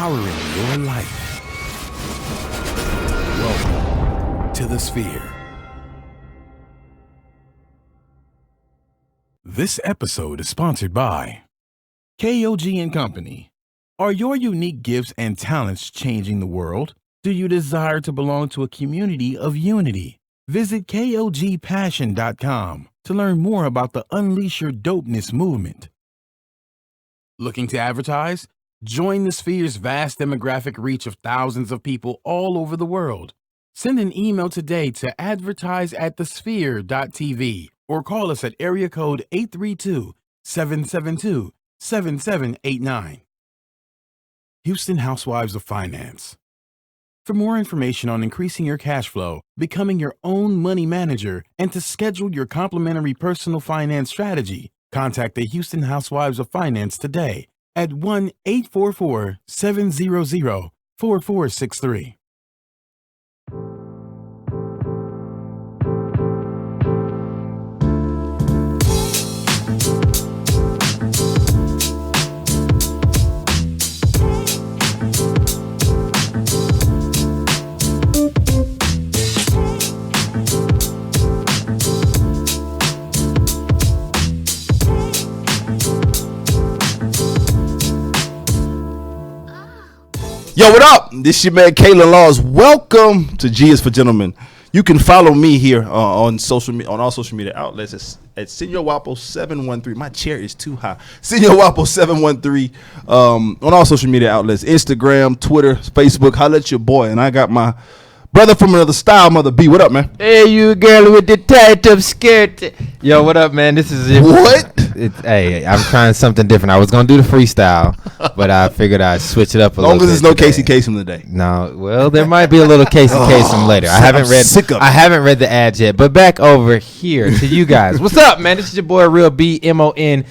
empowering your life. Welcome to the Sphere. This episode is sponsored by KOG and Company. Are your unique gifts and talents changing the world? Do you desire to belong to a community of unity? Visit KOGpassion.com to learn more about the Unleash Your Dopeness movement. Looking to advertise? Join the Sphere's vast demographic reach of thousands of people all over the world. Send an email today to advertise@thesphere.tv or call us at area code 832-772-7789. Houston Housewives of Finance. For more information on increasing your cash flow, becoming your own money manager, and to schedule your complimentary personal finance strategy, contact the Houston Housewives of Finance today at 1-844-700-4463. Yo, what up? This your man Kayla Laws. Welcome to G is for Gentlemen. You can follow me here on all social media outlets at Senor Wapo 713. My chair is too high. Senor Wapo 713 on all social media outlets: Instagram, Twitter, Facebook. Holla at your boy, and I got my brother from another style, Mother B. What up, man? Hey, you girl with the tight up skirt. Yo, what up, man? This is it. What? Hey, I'm trying something different. I was gonna do the freestyle, but I figured I'd switch it up a little bit. As long as there's no Casey Kasem today. No, well, there might be a little Casey Kasem later. I haven't read the ads yet. But back over here to you guys. What's up, man? This is your boy Real B MONT.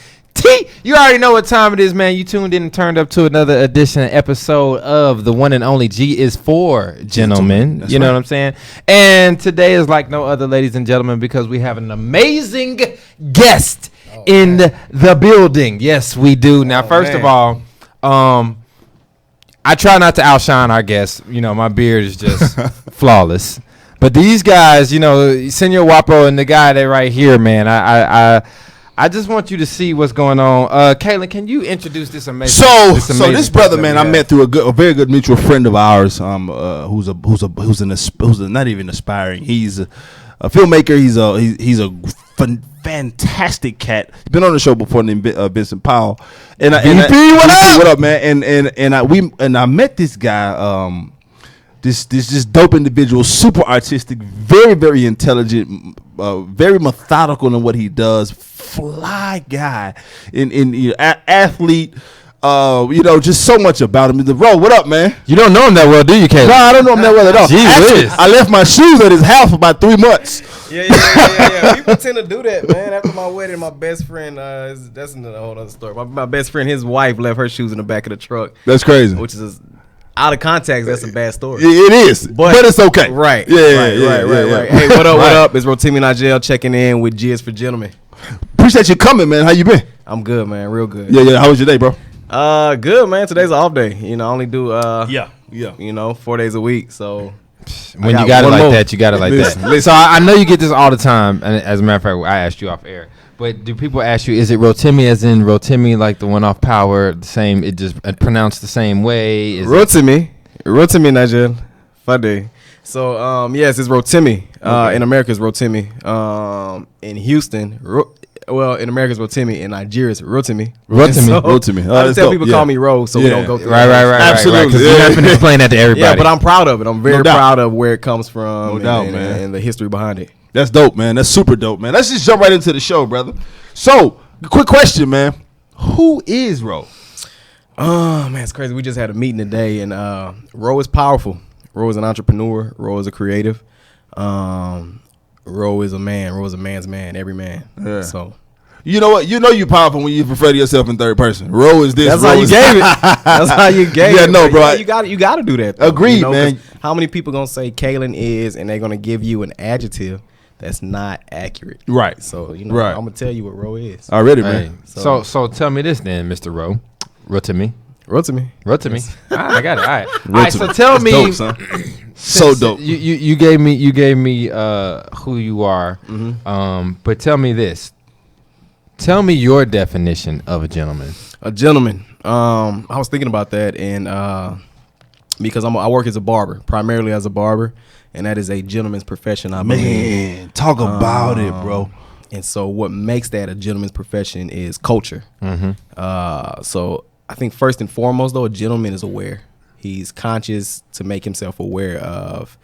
You already know what time it is, man. You tuned in and turned up to another edition episode of the one and only G is for Gentlemen. That's you know right. what I'm saying? And today is like no other, ladies and gentlemen, because we have an amazing guest in the building. Yes, we do. Now, first of all, I try not to outshine our guests. You know, my beard is just flawless. But these guys, you know, Senor Wapo and the guy that right here, man, I just want you to see what's going on. Kaylin, can you introduce this amazing? This brother, man, I met through a very good mutual friend of ours, who's not even aspiring. He's a filmmaker. He's a fantastic cat. He's been on the show before named Vincent Powell. And what up, man? And I met this guy. This dope individual, super artistic, very, very intelligent, very methodical in what he does. Fly guy, athlete. Just so much about him. What up, man? You don't know him that well, do you, Caleb? No, I don't know him that well at all. Actually, I left my shoes at his house for about 3 months. Yeah. People tend to do that, man. After my wedding, my best friend, that's a whole other story. My best friend, his wife left her shoes in the back of the truck. That's crazy. Which is out of context. That's a bad story. It is, but it's okay. Right. Right. Hey, what up? What up? It's Rotimi Nigel checking in with G is for Gentlemen. Appreciate you coming, man. How you been? I'm good, man. Real good. Yeah. How was your day, bro? Good, man. Today's an off day. You know, I only do 4 days a week. So when you got it like that, you got it like that. So I know you get this all the time. And as a matter of fact, I asked you off air. But do people ask you, is it Rotimi as in Rotimi, like the one off Power, the same, it just pronounced the same way? Rotimi Nigel Fadeyi. So, yes, it's Rotimi. Okay. In America, it's Rotimi. In Houston, in America, it's Rotimi. In Nigeria, it's Rotimi. Rotimi. I just tell people call me Ro, so we don't go through Right. Absolutely. Because you're not going to explain that to everybody. Yeah, but I'm proud of it. I'm very proud of where it comes from man. And the history behind it. That's dope, man. That's super dope, man. Let's just jump right into the show, brother. So, quick question, man. Who is Ro? Oh, man, it's crazy. We just had a meeting today, and Ro is powerful. Ro is an entrepreneur. Ro is a creative. Ro is a man. Ro is a man's man, every man. Yeah. So, you know what? You know you powerful when you refer to yourself in third person. Ro is this. That's how you gave it. That's how you gave it. Yeah, no, bro. You got to do that. Though, Agreed, man. How many people gonna say Kaylin is, and they're gonna give you an adjective that's not accurate? Right. So I'm gonna tell you what Ro is. Already, Hey, man. so tell me this then, Mr. Rotimi. Rotimi. I got it. All right. All right. So tell me, dope, son. So dope. You gave me who you are. But tell me this. Tell me your definition of a gentleman. A gentleman. I was thinking about that, and because I work as a barber, primarily as a barber, and that is a gentleman's profession. I believe. Man, talk about it, bro. And so, what makes that a gentleman's profession is culture. So, I think first and foremost, though, a gentleman is aware. He's conscious to make himself aware of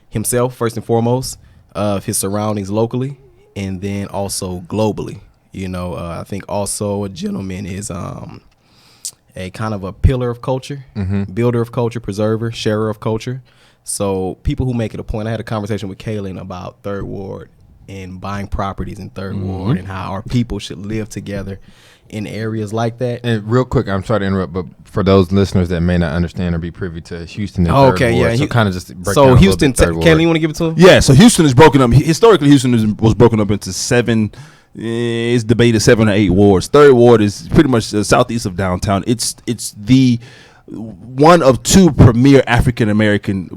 himself first and foremost, of his surroundings locally, and then also globally. You know, I think also a gentleman is a kind of a pillar of culture, builder of culture, preserver, sharer of culture. So people who make it a point. I had a conversation with Kaylin about Third Ward and buying properties in Third Ward and how our people should live together in areas like that. And real quick, I'm sorry to interrupt, but for those listeners that may not understand or be privy to Houston and Third Ward, so kind of just break down Houston, Kaylin, you want to give it to him? Yeah, so Houston is broken up. Historically, Houston was broken up into 7. It's debated 7 or 8 wards. Third Ward is pretty much southeast of downtown. It's the one of 2 premier African American,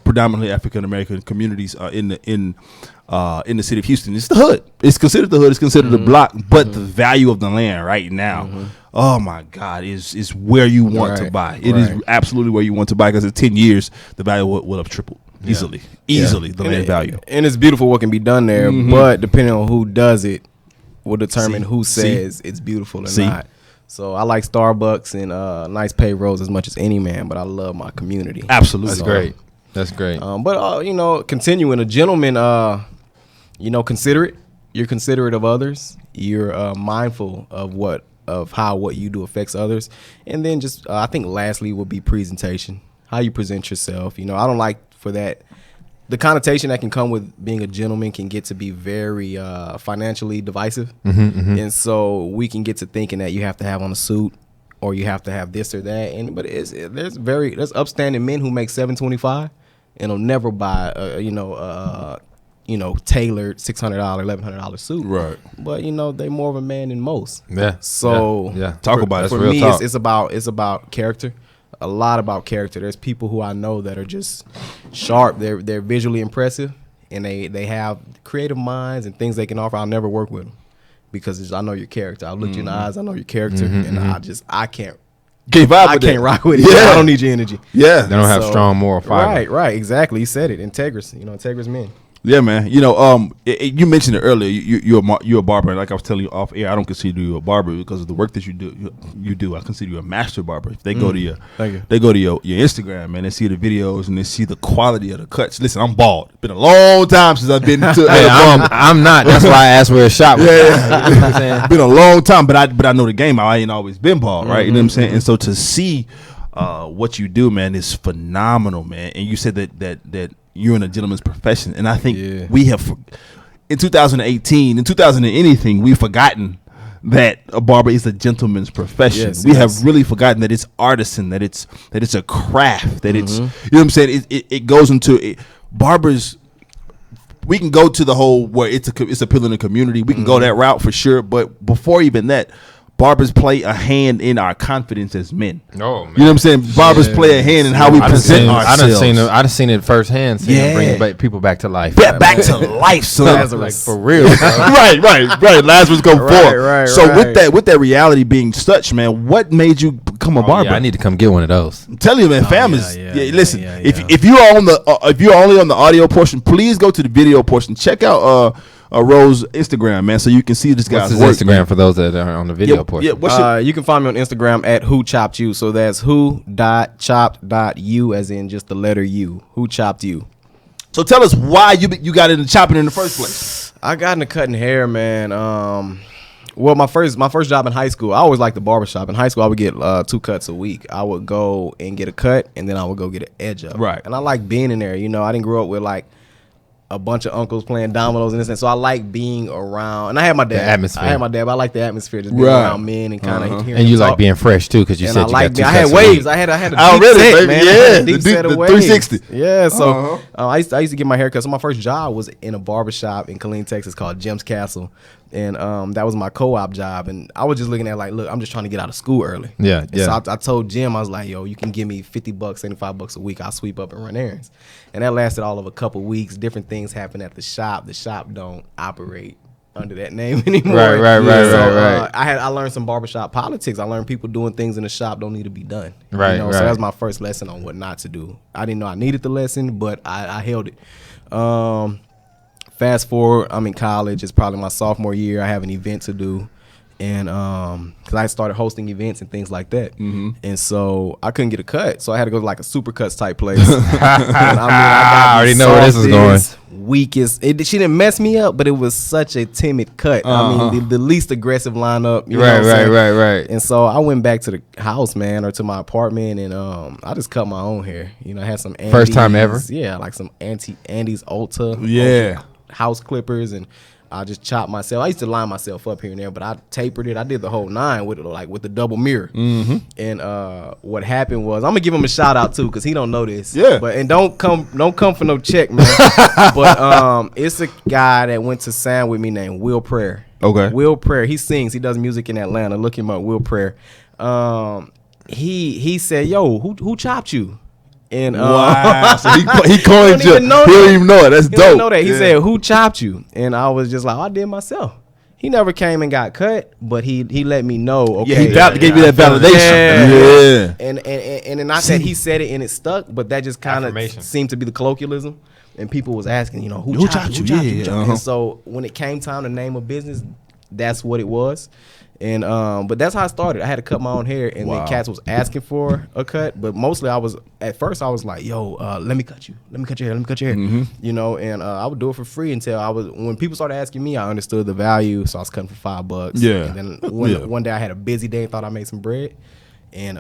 predominantly African American communities in the city of Houston. It's the hood. It's considered the hood. It's considered the block. But the value of the land right now, oh my God, is where you want to buy. It is absolutely where you want to buy, because in 10 years the value will have tripled easily. The land value. And it's beautiful what can be done there, but depending on who does it, will determine who says it's beautiful or not. So I like Starbucks and nice payrolls as much as any man, but I love my community. Absolutely. That's great. But continuing, a gentleman, considerate. You're considerate of others. You're mindful of how what you do affects others. And then just I think lastly would be presentation. How you present yourself. I don't like for that. The connotation that can come with being a gentleman can get to be very financially divisive. And so we can get to thinking that you have to have on a suit or you have to have this or that. But there's upstanding men who make $725 and will never buy tailored $600, $1,100 suit. Right. But they more of a man than most. Yeah. So talk about it. For me, it's about character. A lot about character. There's people who I know that are just sharp. They're visually impressive, and they have creative minds and things they can offer. I'll never work with them because I know your character. I'll look you in the eyes. I know your character, and I can't rock with it. I don't need your energy. Yeah, they don't have strong moral fiber. Right, exactly. You said it. Integrous. Integrous men. Yeah, man. You mentioned it earlier. You're a barber. Like I was telling you off air, I don't consider you a barber because of the work that you do. I consider you a master barber. If they go to your Instagram, man, they see the videos and they see the quality of the cuts. Listen, I'm bald. It's been a long time since I've been to. I'm not. That's why I asked where a shop was. Yeah. Been a long time, but I know the game. I ain't always been bald, right? You know what I'm saying? And so to see what you do, man, is phenomenal, man. And you said that you're in a gentleman's profession, and I think we have in 2018, in 2000 and anything, we've forgotten that a barber is a gentleman's profession. We have really forgotten that it's artisan, that it's a craft, that it's, you know what I'm saying? It goes into barbers. We can go to the whole where it's a pillar in the community. We can go that route for sure, but before even that, barbers play a hand in our confidence as men. Oh, man. You know what I'm saying? Barbers play a hand in how we present ourselves. I done seen it firsthand. Bring people back to life. Back to life, son. Lazarus. Like, for real. right. Lazarus go forth. Right. So with that reality being such, man, what made you become a barber? Yeah, I need to come get one of those. I'm telling you, man, listen. If you're only on the audio portion, please go to the video portion. Check out Rose's Instagram, man, so you can see this guy's work. Instagram, man, for those that are on the video portion? You can find me on Instagram at whochoppedyou. So that's who.chopped.you, as in just the letter U. Who chopped you? So tell us why you got into chopping in the first place. I got into cutting hair, man. Well, my first job in high school, I always liked the barbershop. In high school, I would get 2 cuts a week. I would go and get a cut, and then I would go get an edge up. Right. And I like being in there. I didn't grow up with a bunch of uncles playing dominoes and this, and so I like being around. And I had my dad. The atmosphere. I had my dad, but I like the atmosphere, just being around men and kind of hearing. And you them like talk. being fresh too, because you And said I you like. got 2 I had sets of waves. weed. I had a deep Already, set, baby. man. Yeah, I had a the deep set of the waves. 360. Yeah, so I used to get my haircut. So my first job was in a barbershop in Killeen, Texas called Jim's Castle. And that was my co-op job. And I was just looking at like, look, I'm just trying to get out of school early. Yeah, And yeah. so I told Jim, I was like, yo, you can give me $50, $75 a week. I'll sweep up and run errands. And that lasted all of a couple weeks. Different things happened at the shop. The shop don't operate under that name anymore. Right. I learned some barbershop politics. I learned people doing things in the shop don't need to be done. Right. So that was my first lesson on what not to do. I didn't know I needed the lesson, but I held it. Fast forward, I'm in college. It's probably my sophomore year. I have an event to do. And because I started hosting events and things like that. And so I couldn't get a cut. So I had to go to like a Supercuts type place. And, I already know where this is going. Weakest. She didn't mess me up, but it was such a timid cut. I mean, the least aggressive lineup. You know what I'm saying? Right. And so I went back to the house, man, or to my apartment, and I just cut my own hair. You know, I had some Andes, First time ever? Yeah, like some Andes Ulta. Yeah. House clippers, and I just chopped myself. I used to line myself up here and there, but I tapered it. I did the whole 9 with it, like with the double mirror. And what happened was, I'm gonna give him a shout out too, because he don't know this. Yeah. But don't come for no check, man. But it's a guy that went to sound with me named Will Prayer. Okay. Will Prayer. He sings. He does music in Atlanta. Look him up, Will Prayer. He said, "Yo, who chopped you?" And Wow. So he coined He don't you. even know He that. don't even know it. That's He dope. didn't know that. He Yeah. said, "Who chopped you?" And I was just like, "I did myself." He never came and got cut, but he let me know. Okay, Yeah, he gave you that validation. Yeah. And not that he said it and it stuck, but that just kind of Affirmation. seemed to be the colloquialism. And people was asking, who chopped you? Yeah. And so when it came time to name a business, that's what it was. And but that's how I started. I had to cut my own hair, and then cats was asking for a cut, but mostly at first I was like, "Yo, let me cut you. Let me cut your hair. Let me cut your hair." And I would do it for free until when people started asking me, I understood the value, so I was cutting for $5. Yeah. And then one day I had a busy day, thought I made some bread, and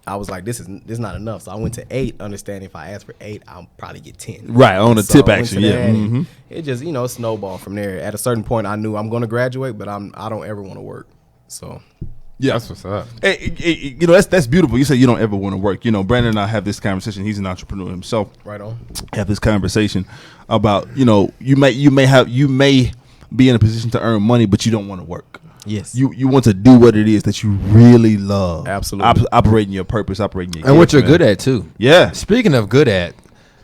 I was like, this is not enough. So I went to 8, understanding if I ask for 8, I'll probably get 10. Right, on the So tip I went action, to yeah. that, and it just, snowballed from there. At a certain point, I knew I'm going to graduate, but I don't ever want to work. So Yeah, That's what's up. That's beautiful. You say you don't ever want to work. Brandon and I have this conversation. He's an entrepreneur himself. right on. Have this conversation about you may be in a position to earn money, but you don't want to work. Yes. You want to do what it is that you really love. Absolutely. Operating your purpose, operating your And what gift, you're man. good at too. Yeah. Speaking of good at,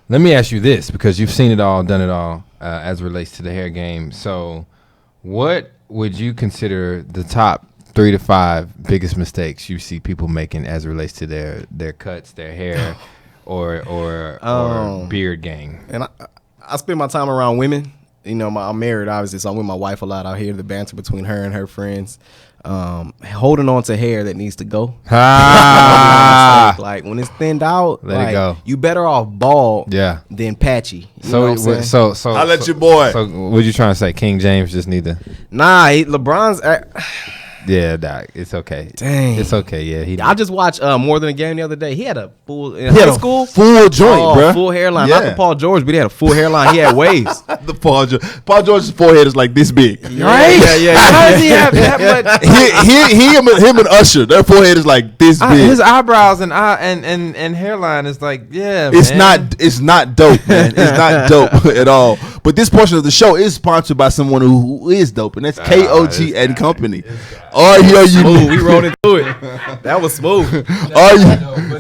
let me ask you this, because you've seen it all, done it all, as it relates to the hair game. So, what would you consider the top 3 to 5 biggest mistakes you see people making as it relates to their cuts, their hair, or beard game? And I spend my time around women. I'm married, obviously, so I'm with my wife a lot. I hear the banter between her and her friends. Holding on to hair that needs to go. Like when it's thinned out, Let it go. You better off bald than patchy. You know what I'm saying? So I'll let your boy. So what you trying to say? King James just need to. Nah, LeBron's. Yeah, Doc. It's okay. Dang. It's okay. Yeah, I just watched More Than a Game the other day. He had a full in He had high a school. full joint, bro. Full hairline. Yeah. Not the Paul George, but he had a full hairline. He had waves. The Paul George's forehead is like this big. right. Yeah. How does he have that much? Him and Usher, their forehead is like this big. His eyebrows and hairline is like, yeah. It's man. It's not dope, man. It's not dope at all. But this portion of the show is sponsored by someone who is dope, and that's KOG and Company. Are you We rolled into it. That was smooth.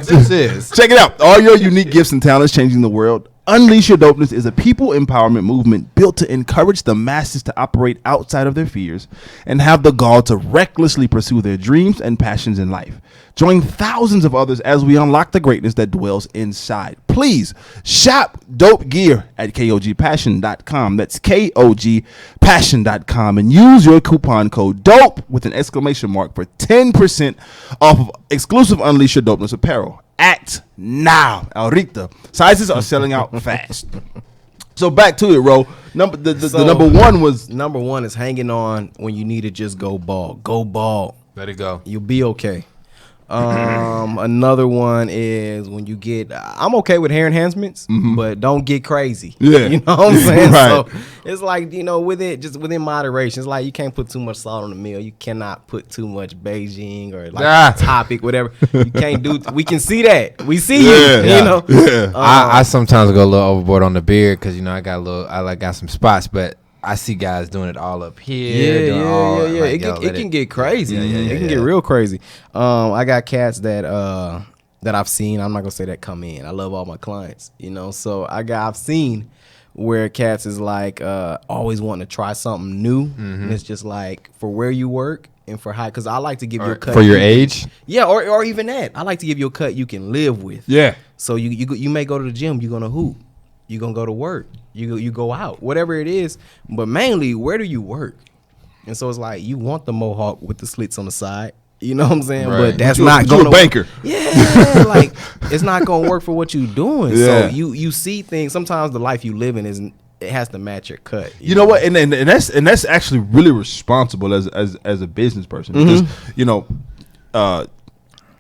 This is. Check it out. Are your unique gifts and talents changing the world? Unleash Your Dopeness is a people empowerment movement built to encourage the masses to operate outside of their fears and have the gall to recklessly pursue their dreams and passions in life. Join thousands of others as we unlock the greatness that dwells inside. Please shop dope gear at KOGpassion.com. That's KOGpassion.com, and use your coupon code DOPE with an exclamation mark for 10% off of exclusive Unleash Your Dopeness apparel. Act now. Ahorita. Sizes are selling out fast. So back to it, Ro. The number one was... Number one is hanging on when you need to just go bald. Go bald. Let it go. You'll be okay. Another one is when you get. I'm okay with hair enhancements, but don't get crazy. Yeah. You know what I'm saying? Right. So it's like, just within moderation. It's like you can't put too much salt on the meal. You cannot put too much Beijing or like Topic, whatever. You can't do. We can see that. We see you. Yeah. You know. Yeah. I sometimes go a little overboard on the beard because I got some spots, but I see guys doing it all up here. Yeah. It can get crazy. It can get real crazy. I got cats that I've seen. I'm not gonna say that come in. I love all my clients, So I've seen where cats is like always wanting to try something new, and it's just like for where you work and for how. Because I like to give you a cut for your age. Yeah, or even that. I like to give you a cut you can live with. Yeah. So you may go to the gym. You're gonna hoop. You're gonna go to work. You go out, whatever it is, but mainly, where do you work? And so it's like you want the mohawk with the slits on the side, you know what I'm saying? Right. But that's You're not going a banker. Yeah, like it's not gonna work for what you're doing. Yeah. So you see things. Sometimes the life you live in it has to match your cut. You know what? And that's actually really responsible as a business person because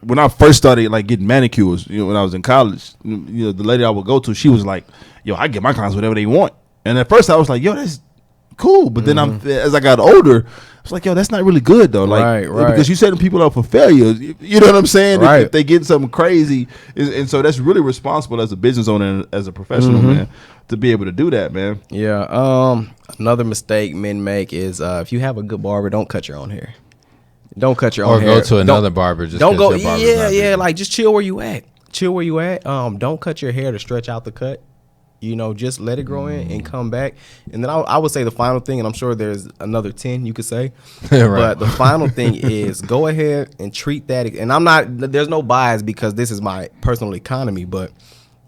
when I first started like getting manicures, when I was in college, the lady I would go to, she was like, "Yo, I get my clients whatever they want." And at first I was like, "Yo, that's cool," but then as I got older, I was like, "Yo, that's not really good though." Like, right. because you're setting people up for failure. You know what I'm saying? Right. If they get something crazy, and so that's really responsible as a business owner and as a professional man to be able to do that, man. Yeah. Another mistake men make is if you have a good barber, don't cut your own hair. Don't cut your own hair. Or go to another barber. Just don't go. Your barber's not busy. Like just chill where you at. Don't cut your hair to stretch out the cut. Just let it grow in and come back. And then I would say the final thing, and I'm sure there's another 10 you could say. Right. But the final thing is go ahead and treat that. And there's no bias because this is my personal economy, but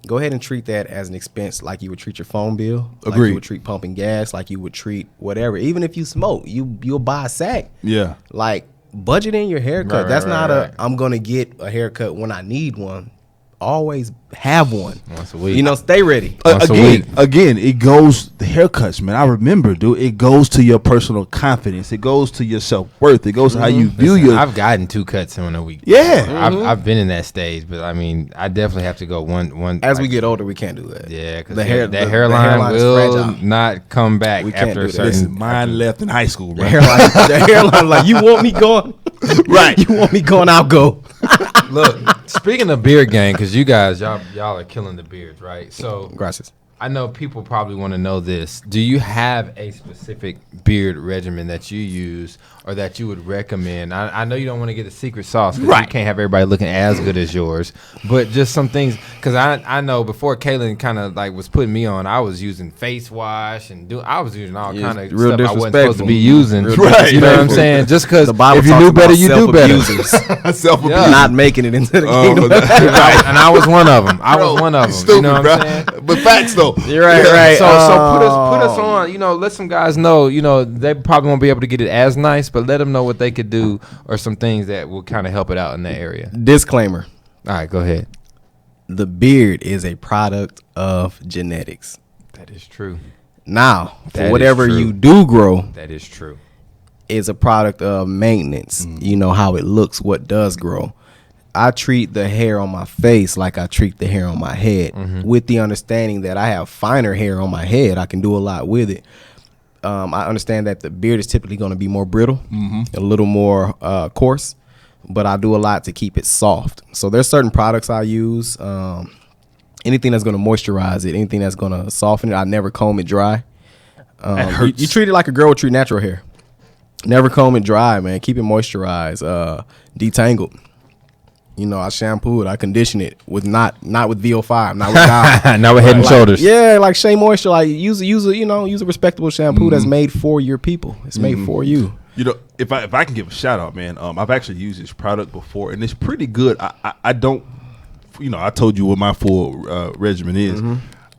go ahead and treat that as an expense like you would treat your phone bill. Like Agreed. you would treat pumping gas, like you would treat whatever. Even if you smoke, you'll buy a sack. Yeah. Like budget in your haircut. Right, That's right, not right. I'm gonna get a haircut when I need one. Always have one. Once a week. Stay ready. Once a week. Again, it goes the haircuts, man. I remember, dude. It goes to your personal confidence. It goes to your self-worth. It goes to how you view your. I've gotten 2 cuts in a week. Yeah. I've been in that stage, but I mean, I definitely have to go one. As we get older, we can't do that. Yeah, because The the hairline hairline is will fragile. not come back We can't after do a that. certain. Listen, mine left in high school, The bro. hairline, like you want me going, Right. You want me going, I'll go. Look, speaking of beard gang, because you guys, y'all are killing the beards, right? So Gracias. I know people probably want to know this. Do you have a specific beard regimen that you use or that you would recommend? I know you don't want to get the secret sauce because you can't have everybody looking as good as yours, but just some things. Because I know before Kaylin kind of like was putting me on, I was using face wash and I was using all kind of real stuff I wasn't supposed to disrespectful. be using. Real Right. You know what I'm saying? Just because The Bible if you talks knew better, about you do better. self-abusers Self-abuse. not making it into the kingdom. Right, and I was one of them. Bro, You stupid, know what bro. I'm saying? But facts though. You're right. So put us on. Let some guys know. They probably won't be able to get it as nice, but let them know what they could do or some things that will kind of help it out in that area. Disclaimer: All right, go ahead. the beard is a product of genetics. That is true. Now, That for is whatever true. you do grow, That is true. is a product of maintenance. How it looks, what does grow. I treat the hair on my face like I treat the hair on my head, with the understanding that I have finer hair on my head. I can do a lot with it. I understand that the beard is typically going to be more brittle, a little more coarse, but I do a lot to keep it soft. So there's certain products I use. Anything that's going to moisturize it, anything that's going to soften it. I never comb it dry. That hurts. You treat it like a girl would treat natural hair. Never comb it dry, man. Keep it moisturized, detangled. I shampoo it, I condition it with not with VO5, not with Dial. Now we're Head and Shoulders. Yeah, like Shea Moisture, like use a respectable shampoo that's made for your people. It's made for you. If I can give a shout out, man, I've actually used this product before and it's pretty good. I don't, I told you what my full regimen is.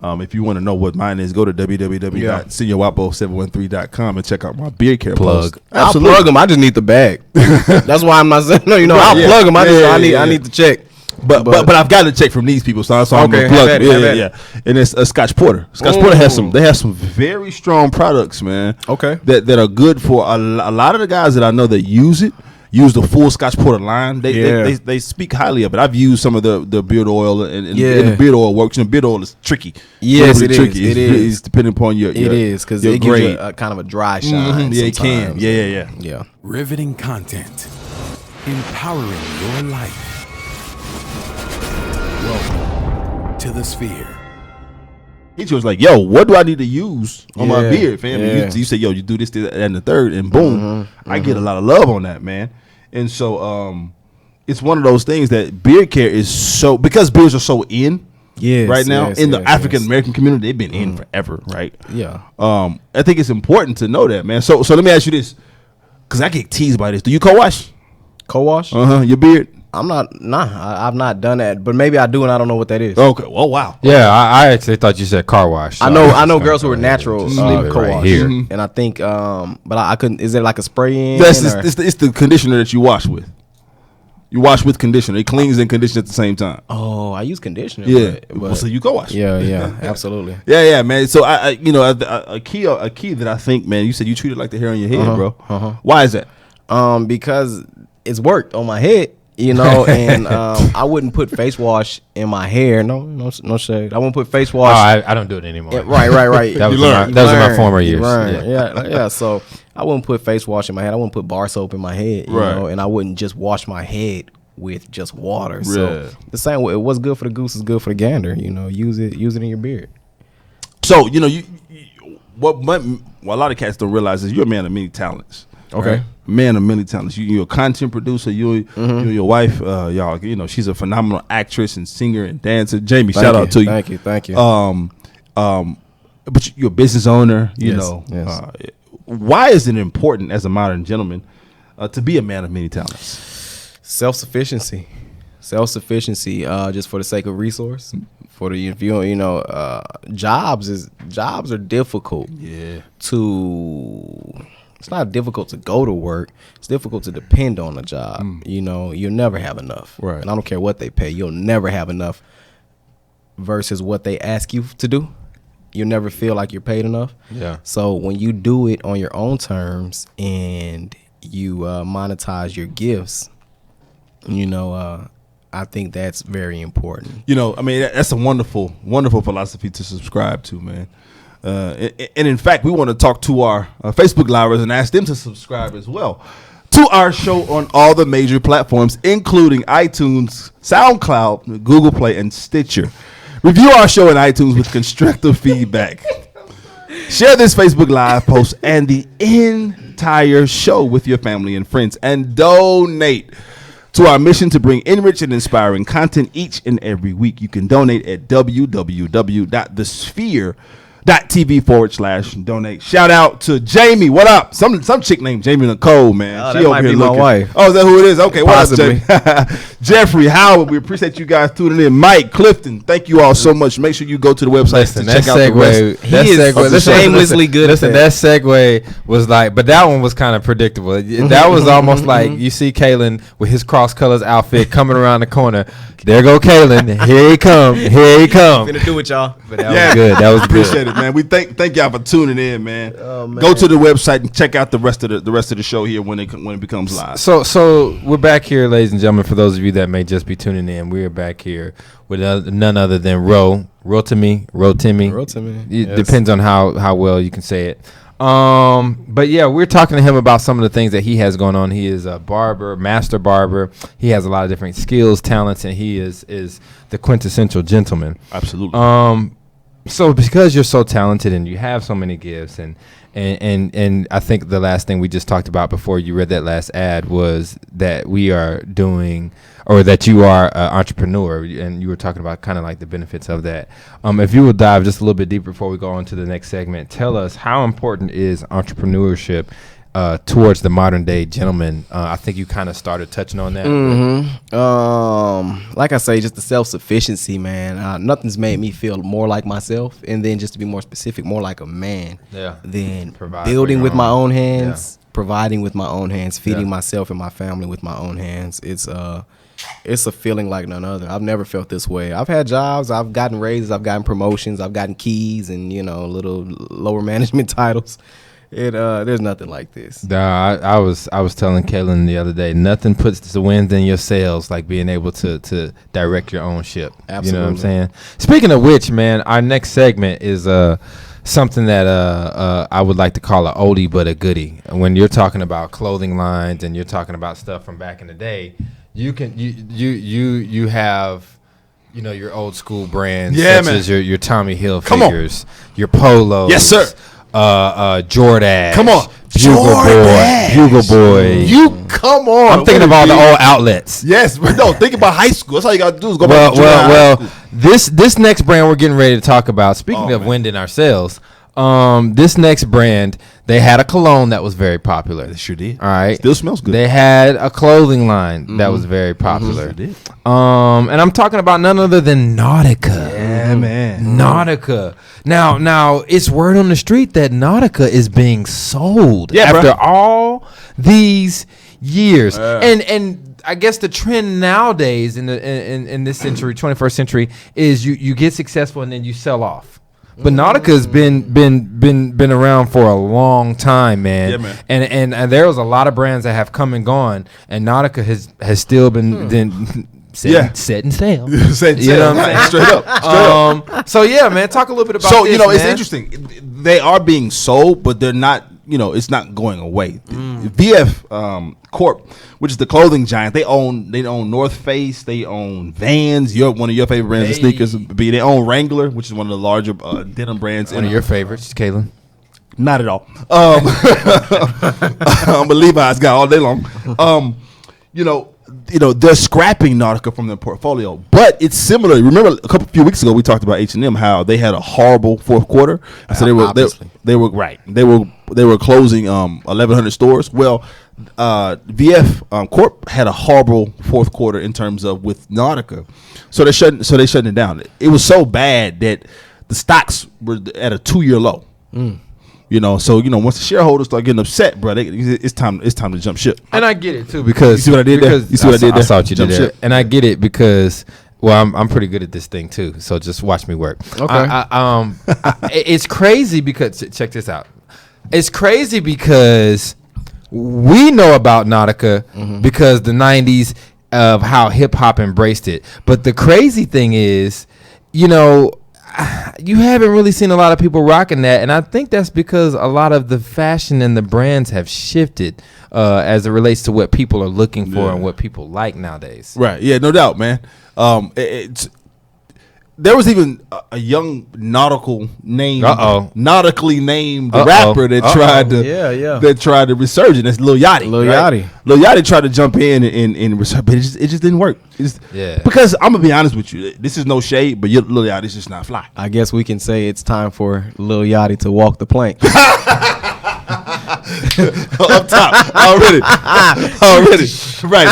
If you want to know what mine is, go to www.seniorwapo713.com and check out my beard care post. I'll plug them. I just need the bag. That's why I'm not saying I'll plug them. I need to check. But I've got to check from these people, so I'm Okay, gonna plug have it. at it. Yeah. And it's a Scotch Porter. Scotch Porter has some very strong products, man. Okay. That are good for a lot of the guys that I know that use it. use the full Scotch Porter line. They speak highly of it. I've used some of the beard oil, and the beard oil works. And beard oil is tricky. Yes, it tricky. is. It's depending upon your. It is because it gives you a kind of a dry shine. Yeah, it can. Yeah. Riveting content, empowering your life. Welcome to the Sphere. He was like, "Yo, what do I need to use on my beard, fam?" Yeah. You say, "Yo, you do this, and the third, and boom, I get a lot of love on that, man." And so, it's one of those things that beard care is so, because beards are so in right now in the African American community. They've been in forever, right? Yeah. I think it's important to know that, man. So let me ask you this, because I get teased by this. Do you co-wash? Co-wash? Your beard? I've not done that, but maybe I do, and I don't know what that is. Okay. Oh wow. Yeah, I actually thought you said car wash. So I know girls who are natural co-wash co-wash here, and I think, but I couldn't. Is there like a spray in? It's the conditioner that you wash with. You wash with conditioner. It cleans and conditions at the same time. Oh, I use conditioner. Yeah. but So you co-wash. yeah, absolutely. Yeah, man. So I a key that I think, man. You said you treat it like the hair on your head, bro. Why is that? Because it's worked on my head. And I wouldn't put face wash in my hair. No shade. I wouldn't put face wash. I don't do it anymore. Yeah, right. That was in my former years. Yeah. So I wouldn't put face wash in my head. I wouldn't put bar soap in my head. You know, and I wouldn't just wash my head with just water. So the same way, what's good for the goose is good for the gander. Use it in your beard. So what a lot of cats don't realize is you're a man of many talents. Okay. Right? Man of many talents. You're a content producer. You and your wife, y'all. She's a phenomenal actress and singer and dancer. Jamie, shout out to you. Thank you. But you're a business owner. Yes. Why is it important as a modern gentleman to be a man of many talents? Self-sufficiency, just for the sake of resource. For the jobs are difficult. Yeah. It's not difficult to go to work. It's difficult to depend on a job. You'll never have enough. Right. And I don't care what they pay. You'll never have enough versus what they ask you to do. You'll never feel like you're paid enough. Yeah. So when you do it on your own terms and you monetize your gifts, I think that's very important. That's a wonderful, wonderful philosophy to subscribe to, man. And in fact, we want to talk to our Facebook livers and ask them to subscribe as well to our show on all the major platforms, including iTunes, SoundCloud, Google Play, and Stitcher. Review our show in iTunes with constructive feedback. Share this Facebook Live post and the entire show with your family and friends, and donate to our mission to bring enriched and inspiring content each and every week. You can donate at www.thesphere.tv/donate. Shout out to Jamie. What up? Some chick named Jamie Nicole, man. Oh, that might be my wife. Oh, is that who it is? Okay, what up, Possibly. Jeffrey, Howard, we appreciate you guys tuning in. Mike, Clifton, thank you all so much. Make sure you go to the website to check out the rest. Shamelessly good. Listen, that segue was like, but that one was kind of predictable. That was almost like you see Kalen with his cross colors outfit coming around the corner. There go Kalen. Here he come. Gonna do it, y'all. But that was good. That was good. Appreciate it, man. We thank y'all for tuning in, man. Oh, man. Go to the website and check out the rest of the show here when it becomes live. So we're back here, ladies and gentlemen. For those of you that may just be tuning in, we're back here with none other than Rotimi. It depends on how well you can say it. But yeah, we're talking to him about some of the things that he has going on. He is a barber, master barber. He has a lot of different skills, talents, and he is the quintessential gentleman. Absolutely. So because you're so talented and you have so many gifts, and I think the last thing we just talked about before you read that last ad was that we are doing, or that you are an entrepreneur, and you were talking about kind of like the benefits of that. If you will dive just a little bit deeper before we go on to the next segment, tell us how important is entrepreneurship towards the modern day gentleman. I think you kind of started touching on that. Like I say, just the self-sufficiency, man. Nothing's made me feel more like myself, and then just to be more specific, more like a man. Than building with my own hands, providing with my own hands, feeding myself and my family with my own hands. It's a feeling like none other. I've never felt this way. I've had jobs, I've gotten raises, I've gotten promotions, I've gotten keys and little lower management titles. There's nothing like this. Nah, I was telling Kaylin the other day, nothing puts the wind in your sails like being able to direct your own ship. Absolutely. You know what I'm saying? Speaking of which, man, our next segment is something that I would like to call a oldie but a goodie. When you're talking about clothing lines and you're talking about stuff from back in the day, you have your old school brands such as your Tommy Hilfigers, your polos. Yes, sir. Jordache. Come on. Bugle Boy. You come on. I'm thinking of all the old outlets. Yes, but no, think about high school. That's all you got to do is go Well, back to high school. this next brand we're getting ready to talk about, speaking of winding ourselves, this next brand, they had a cologne that was very popular. They sure did. All right. Still smells good. They had a clothing line that was very popular. Sure did. And I'm talking about none other than Nautica. Yeah, man. Nautica. Now it's word on the street that Nautica is being sold after all these years. And I guess the trend nowadays in this century, 21st century, is you get successful and then you sell off. But Nautica's been around for a long time, man. Yeah, man. And there was a lot of brands that have come and gone, and Nautica has still been set in sail. Set You know what I'm saying? Straight up. So yeah, man, talk a little bit about So, this, it's man. interesting. They are being sold, but they're not, it's not going away. VF Corp, which is the clothing giant, they own North Face, they own Vans, one of your favorite brands of sneakers. They own Wrangler, which is one of the larger denim brands. One of your favorites, Kaylin. Not at all. But Levi's got all day long. They're scrapping Nautica from their portfolio, but it's similar. Remember a few weeks ago we talked about H&M, how they had a horrible fourth quarter. So they were closing 1,100 stores. Well, VF Corp had a horrible fourth quarter in terms of with Nautica, so they shutting it down. It was so bad that the stocks were at a 2-year low. So once the shareholders start getting upset, bro, it's time to jump ship. And I get it too, because you see what I did there? You see what I did there? I saw what you did Jump there. ship. And I get it because, well, I'm pretty good at this thing too. So just watch me work. Okay. It's crazy because check this out. It's crazy because we know about Nautica because the 90s of how hip hop embraced it. But the crazy thing is, you haven't really seen a lot of people rocking that, and I think that's because a lot of the fashion and the brands have shifted as it relates to what people are looking for and what people like nowadays. Right. Yeah, no doubt, man. There was even a young nautically named rapper that tried to resurge it. That's Lil Yachty. Lil Yachty tried to jump in and resurge, but it just didn't work. Because I'm gonna be honest with you, this is no shade, but Lil Yachty's just not fly. I guess we can say it's time for Lil Yachty to walk the plank. Up top already. Right.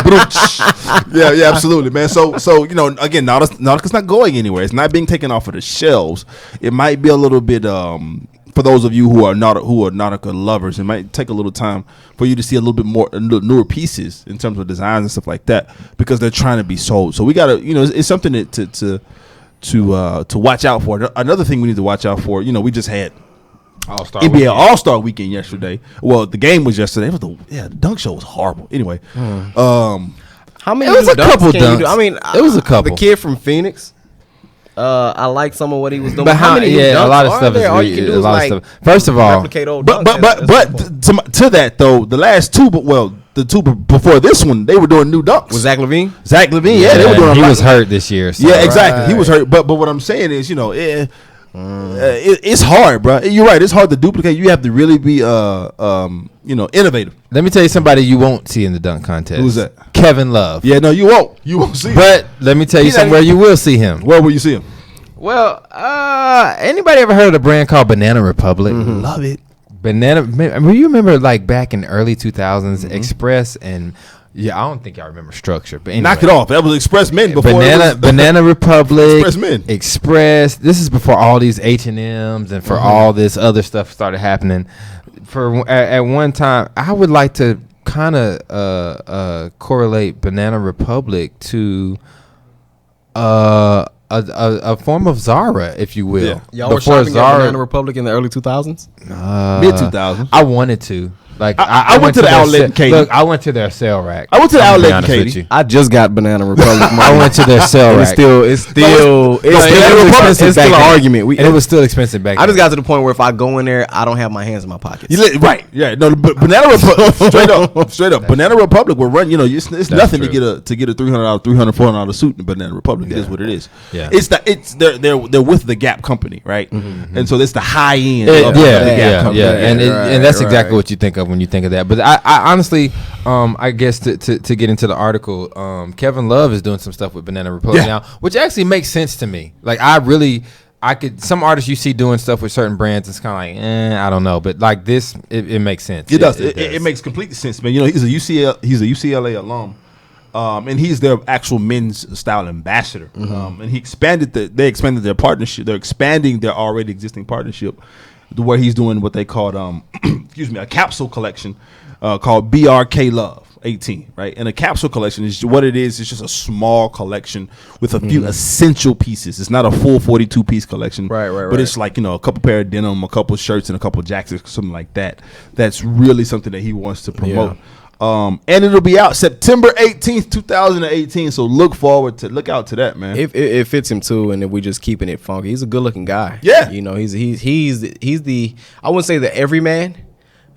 Yeah, absolutely, man. So again, Nautica's not going anywhere. It's not being taken off of the shelves. It might be a little bit for those of you who are Nautica lovers, it might take a little time for you to see a little bit more newer pieces in terms of designs and stuff like that, because they're trying to be sold. So we gotta, it's something to watch out for. Another thing we need to watch out for, we just had NBA All-Star Weekend yesterday. Well, the game was yesterday. The dunk show was horrible. Anyway, how many? It was a couple dunks. I mean, it was a couple. The kid from Phoenix. I like some of what he was doing. But how many? A lot of stuff is all you can do a is lot of stuff. First of all, replicate old but dunks. to that though, the last two, the two before this one, they were doing new dunks. Was Zach LaVine? Zach LaVine, yeah, they were doing. He was hurt this year. So. Yeah, exactly. He was hurt. But what I'm saying is, it's hard, bro. You're right. It's hard to duplicate. You have to really be, innovative. Let me tell you somebody you won't see in the dunk contest. Who's that? Kevin Love. Yeah, no, you won't. You won't see him. But let me tell you somewhere you will see him. Where will you see him? Well, anybody ever heard of a brand called Banana Republic? Love it. Banana. You remember like back in the early 2000s, Express and I don't think y'all remember Structure. But anyway. Knock it off. That was Express Men before. Banana Republic. Express Men. Express. This is before all these H&Ms and for all this other stuff started happening. At one time, I would like to kind of correlate Banana Republic to a form of Zara, if you will. Y'all were shopping at Banana Republic in the early 2000s? Mid 2000s. I wanted to. Like I went to the outlet in Katy. Look, I went to their sale rack. I went to the outlet in Katy. I just got Banana Republic. I went to their sale rack. It's still an argument. And it was still expensive back then. I just got to the point where if I go in there, I don't have my hands in my pockets. Right. Yeah. No, but Banana Republic, straight up. Banana Republic will run. It's nothing to get a $300, $400 suit in Banana Republic. It is what it is. Yeah. They're with the Gap company, right? And so it's the high end. of the Gap company. And that's exactly what you think of when you think of that. But I honestly, I guess to get into the article, Kevin Love is doing some stuff with Banana Republic now, which actually makes sense to me. Like some artists you see doing stuff with certain brands, it's kind of like, I don't know, but like this, it makes sense. It does. It makes complete sense, man. He's a UCLA alum. And he's their actual men's style ambassador. And they expanded their partnership. They're expanding their already existing partnership, where he's doing what they called a capsule collection called BRK Love 18, right? And a capsule collection is what it is. It's just a small collection with a few essential pieces. It's not a full 42-piece collection, right. But it's like a couple pair of denim, a couple shirts, and a couple jackets, something like that. That's really something that he wants to promote. And it'll be out September 18th, 2018. So look out to that, man. It fits him too, and if we just keeping it funky, he's a good looking guy. Yeah, he's the I wouldn't say the everyman,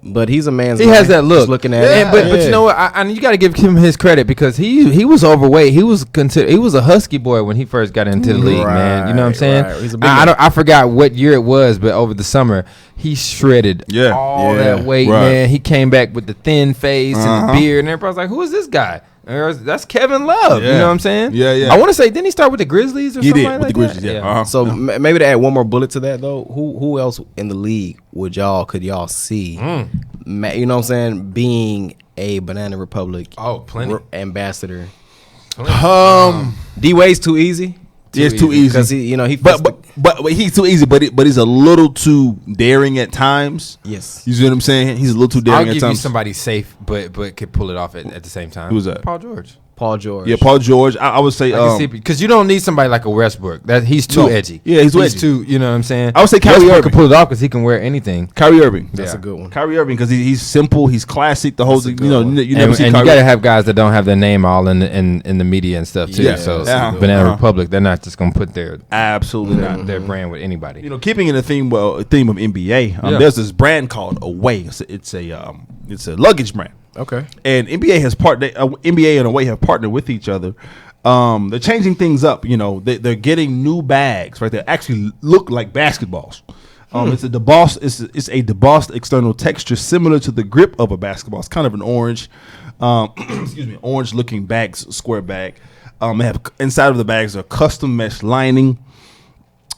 but he's a man's. He guy. has that look. Just looking at it, but you know what? And you got to give him his credit because he was overweight. He was a husky boy when he first got into the league, man. You know what I'm saying? Right. He's a big I forgot what year it was, but over the summer he shredded all that weight, man. He came back with the thin face and the beard, and everybody's like, "Who is this guy?" That's Kevin Love. You know what I'm saying? Yeah. I want to say, didn't he start with the Grizzlies or something like that? With the Grizzlies, yeah. So maybe to add one more bullet to that though, who else in the league could y'all see? You know what I'm saying? Being a Banana Republic ambassador. D-Wade's too easy. It's too easy because he but he's too easy, but he's a little too daring at times. Yes, you see what I'm saying? He's a little too daring at times. I'll give you somebody safe, but could pull it off at the same time. Who's that? Paul George. Yeah, Paul George. I would say because you don't need somebody like a Westbrook. That he's too edgy. Yeah, he's edgy. Too. You know what I'm saying? I would say Kyrie Irving could pull it off because he can wear anything. Kyrie Irving. That's a good one. Kyrie Irving because he's simple. He's classic. The whole you and never see. And you gotta have guys that don't have their name all in the media and stuff too. So Banana Republic, they're not just gonna put their their brand with anybody. Keeping in the theme of NBA, there's this brand called Away. It's a luggage brand. Okay. And NBA and Away have partnered with each other. They're changing things up. They're getting new bags. Right, they actually look like basketballs. It's a debossed external texture similar to the grip of a basketball. It's kind of an orange, orange looking square bag. They have inside of the bags a custom mesh lining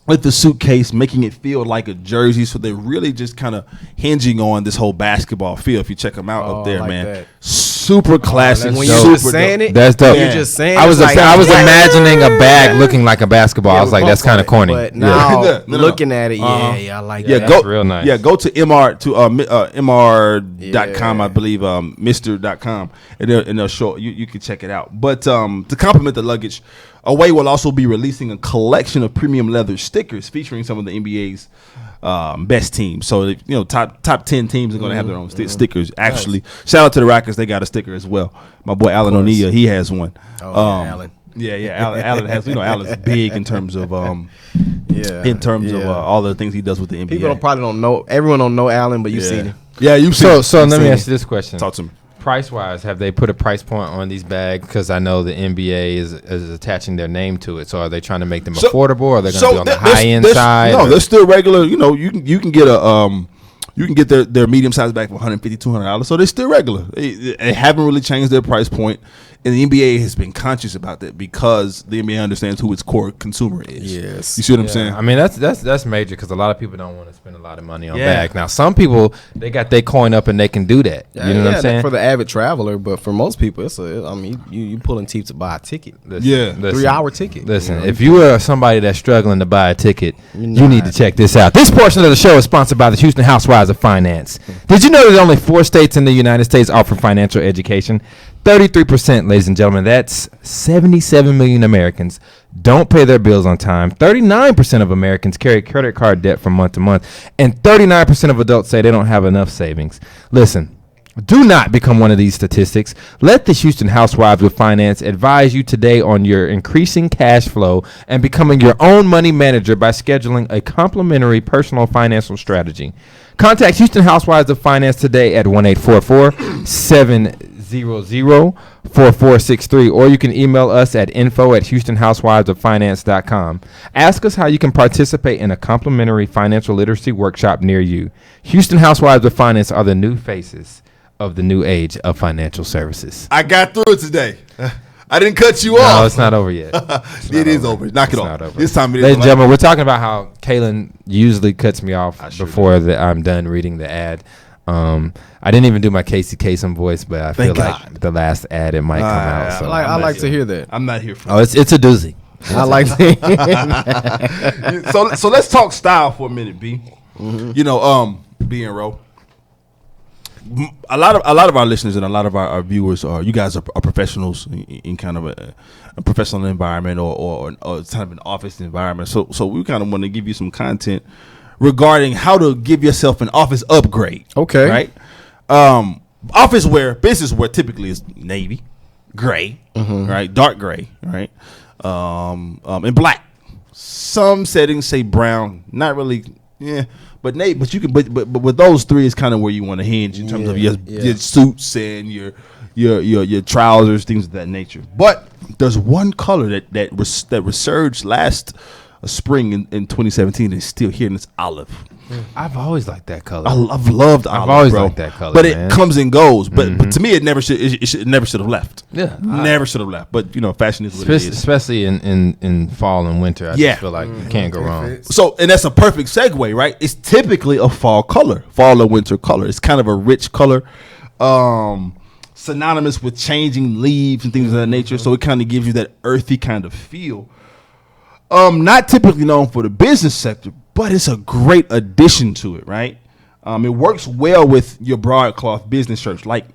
with the suitcase, making it feel like a jersey. So they're really just kind of hinging on this whole basketball feel. If you check them out up there, man, that. Super classic. When you're just saying it, that's dope. You're just saying. I was imagining a bag looking like a basketball. I was like, that's kind of corny. But now looking at it, I like that. That's real nice. Yeah, go to mr.com, I believe, Mr.com, and they'll show you can check it out. But to complement the luggage, Away will also be releasing a collection of premium leather stickers featuring some of the NBA's best teams. So top 10 teams are going to have their own stickers. Actually, shout out to the Rockets; they got a sticker as well. My boy Alan O'Neal, he has one. Alan. Alan has. Alan's big in terms of all the things he does with the NBA. People probably don't know. Everyone don't know Alan, but you've seen him. Yeah, you've seen him. So let me ask you this question. Talk to me. Price wise, have they put a price point on these bags? Because I know the NBA is attaching their name to it. So are they trying to make them affordable, or are they going to be on the high end side? No, they're still regular. You can get their medium sized bag for $150, $200. So they're still regular. They haven't really changed their price point. And the NBA has been conscious about that because the NBA understands who its core consumer is. Yes, you see what I'm saying? I mean, that's major because a lot of people don't want to spend a lot of money on bags. Now, some people they got their coin up and they can do that. You know what I'm saying? For the avid traveler, but for most people, you pulling teeth to buy a ticket. Listen, 3-hour ticket. Listen, if you are somebody that's struggling to buy a ticket, you need to check this out. This portion of the show is sponsored by the Houston Housewives of Finance. Did you know that only 4 states in the United States offer financial education? 33%, ladies and gentlemen, that's 77 million Americans don't pay their bills on time. 39% of Americans carry credit card debt from month to month. And 39% of adults say they don't have enough savings. Listen, do not become one of these statistics. Let the Houston Housewives of Finance advise you today on your increasing cash flow and becoming your own money manager by scheduling a complimentary personal financial strategy. Contact Houston Housewives of Finance today at 1-844-700-4463, or you can email us at info@houstonhousewivesoffinance.com. Ask us how you can participate in a complimentary financial literacy workshop near you. Houston Housewives of Finance are the new faces of the new age of financial services. I got through it today. I didn't cut you No, off. it's not over yet. It is over. Knock it off. Not over. This time it is. Ladies and gentlemen, we're talking about how Kaylin usually cuts me off before I'm done reading the ad. I didn't even do my Casey Kasem voice, but I feel like the last ad it might come out. So I like to hear that. I'm not here for it's a doozy. I like that. So let's talk style for a minute, B. You know, B and Ro. A lot of our listeners and a lot of our viewers you guys are professionals in kind of a professional environment or kind of an office environment. So we kind of want to give you some content regarding how to give yourself an office upgrade. Okay. Right. Office wear, business wear typically is navy, gray, right, dark gray, right, and black. Some settings say brown. Not really. Yeah. But Nate, but you can, but with those three is kind of where you want to hinge in terms of your suits and your trousers, things of that nature. But there's one color that resurged last spring in 2017 and is still here, and it's olive. I've always liked that color. I've loved olive. I've always bro. liked that color, but man. it comes and goes. But to me, it never should have left. Yeah, never should have left. But you know, fashion is what it is. Especially in fall and winter. I just feel like you can't go wrong. So, and that's a perfect segue, right? It's typically a fall color, fall or winter color. It's kind of a rich color, synonymous with changing leaves and things of that nature. So it kind of gives you that earthy kind of feel. Not typically known for the business sector, but it's a great addition to it, right? It works well with your broadcloth business shirts, like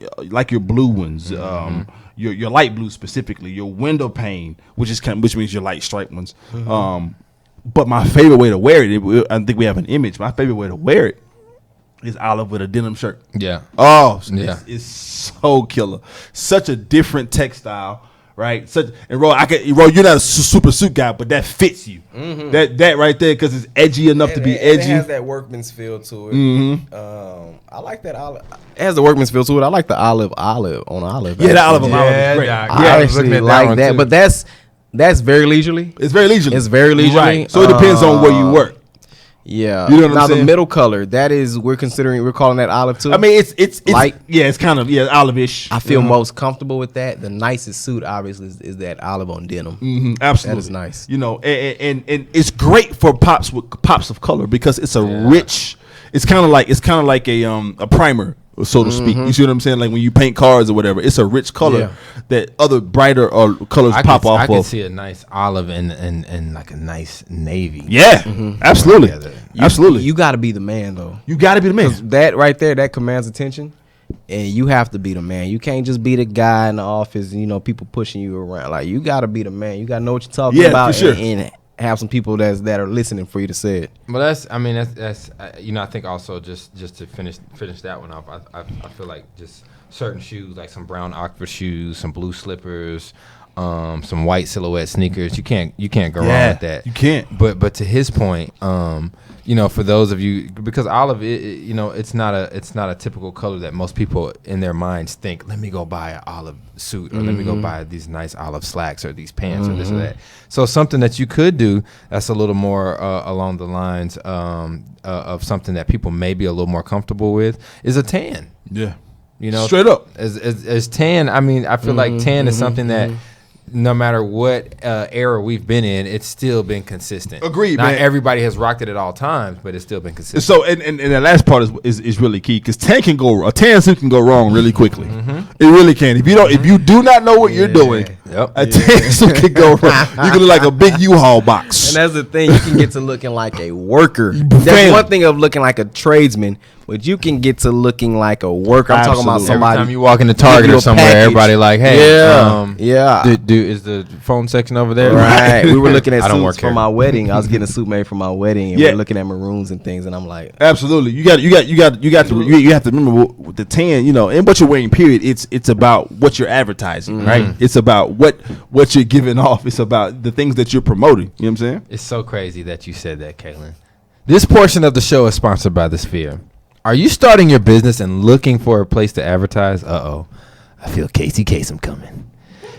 your blue ones, your light blue specifically, your window pane, which means your light stripe ones. But my favorite way to wear it, I think we have an image. My favorite way to wear it is olive with a denim shirt. Yeah. Oh, yeah. It's so killer. Such a different textile. Right, Ro, you're not a super suit guy, but that fits you. That right there, because it's edgy enough to be edgy. It has that workman's feel to it. I like that olive. It has the workman's feel to it. I like the olive on olive. Yeah, the olive on olive is great. I actually like that, but that's very leisurely. It's very leisurely. It's very leisurely. Right. So it depends on where you work. Yeah. You know what now I'm saying? The middle color, we're calling that olive too. I mean, it's light. Yeah, it's kind of olive-ish. I feel most comfortable with that. The nicest suit, obviously, is that olive on denim. Absolutely, that is nice. You know, and it's great for pops of color because it's a rich. It's kind of like a primer, so to speak. You see what I'm saying? Like when you paint cars or whatever, it's a rich color that other brighter colors pop off of. I can see a nice olive and like a nice navy. Yeah, absolutely, absolutely. You got to be the man, though. You got to be the man. That right there, that commands attention, and you have to be the man. You can't just be the guy in the office. You know, people pushing you around. Like you got to be the man. You got to know what you're talking about. For sure. And have some people that are listening for you to say it. Well, that's you know, I think also just to finish that one off, I feel like just certain shoes, like some brown Oxford shoes, some blue slippers, some white silhouette sneakers. You can't go wrong with that. You can't. But to his point, you know, for those of you, because olive, you know, it's not a typical color that most people in their minds think, let me go buy an olive suit or let me go buy these nice olive slacks or these pants or this or that. So something that you could do that's a little more along the lines of something that people may be a little more comfortable with is a tan. Yeah. You know, straight up. As tan, I mean, I feel like tan is something that no matter what era we've been in, it's still been consistent. Agreed, Not man. everybody has rocked it at all times, but it's still been consistent. So, and the last part is really key because a tan suit can go wrong really quickly. It really can. If you do not know what you're doing, a tan suit can go wrong. You can look like a big U-Haul box. And that's the thing, you can get to looking like a worker. That's one thing of looking like a tradesman, but you can get to looking like a worker. I'm talking about Absolutely. somebody. Every time you walk into Target or somewhere, package. everybody like, hey, yeah. Is the phone section over there? Right. We were looking at I don't suits work for here. my wedding. I was getting a suit made for my wedding, and Yeah. we're looking at maroons and things, and I'm like, Absolutely, you have to remember with the tan, and what you're wearing. Period. It's about what you're advertising, right? It's about what you're giving off. It's about the things that you're promoting. You know what I'm saying? It's so crazy that you said that, Kaylin. This portion of the show is sponsored by The Sphere. Are you starting your business and looking for a place to advertise? Uh-oh. I feel Casey Kasem coming.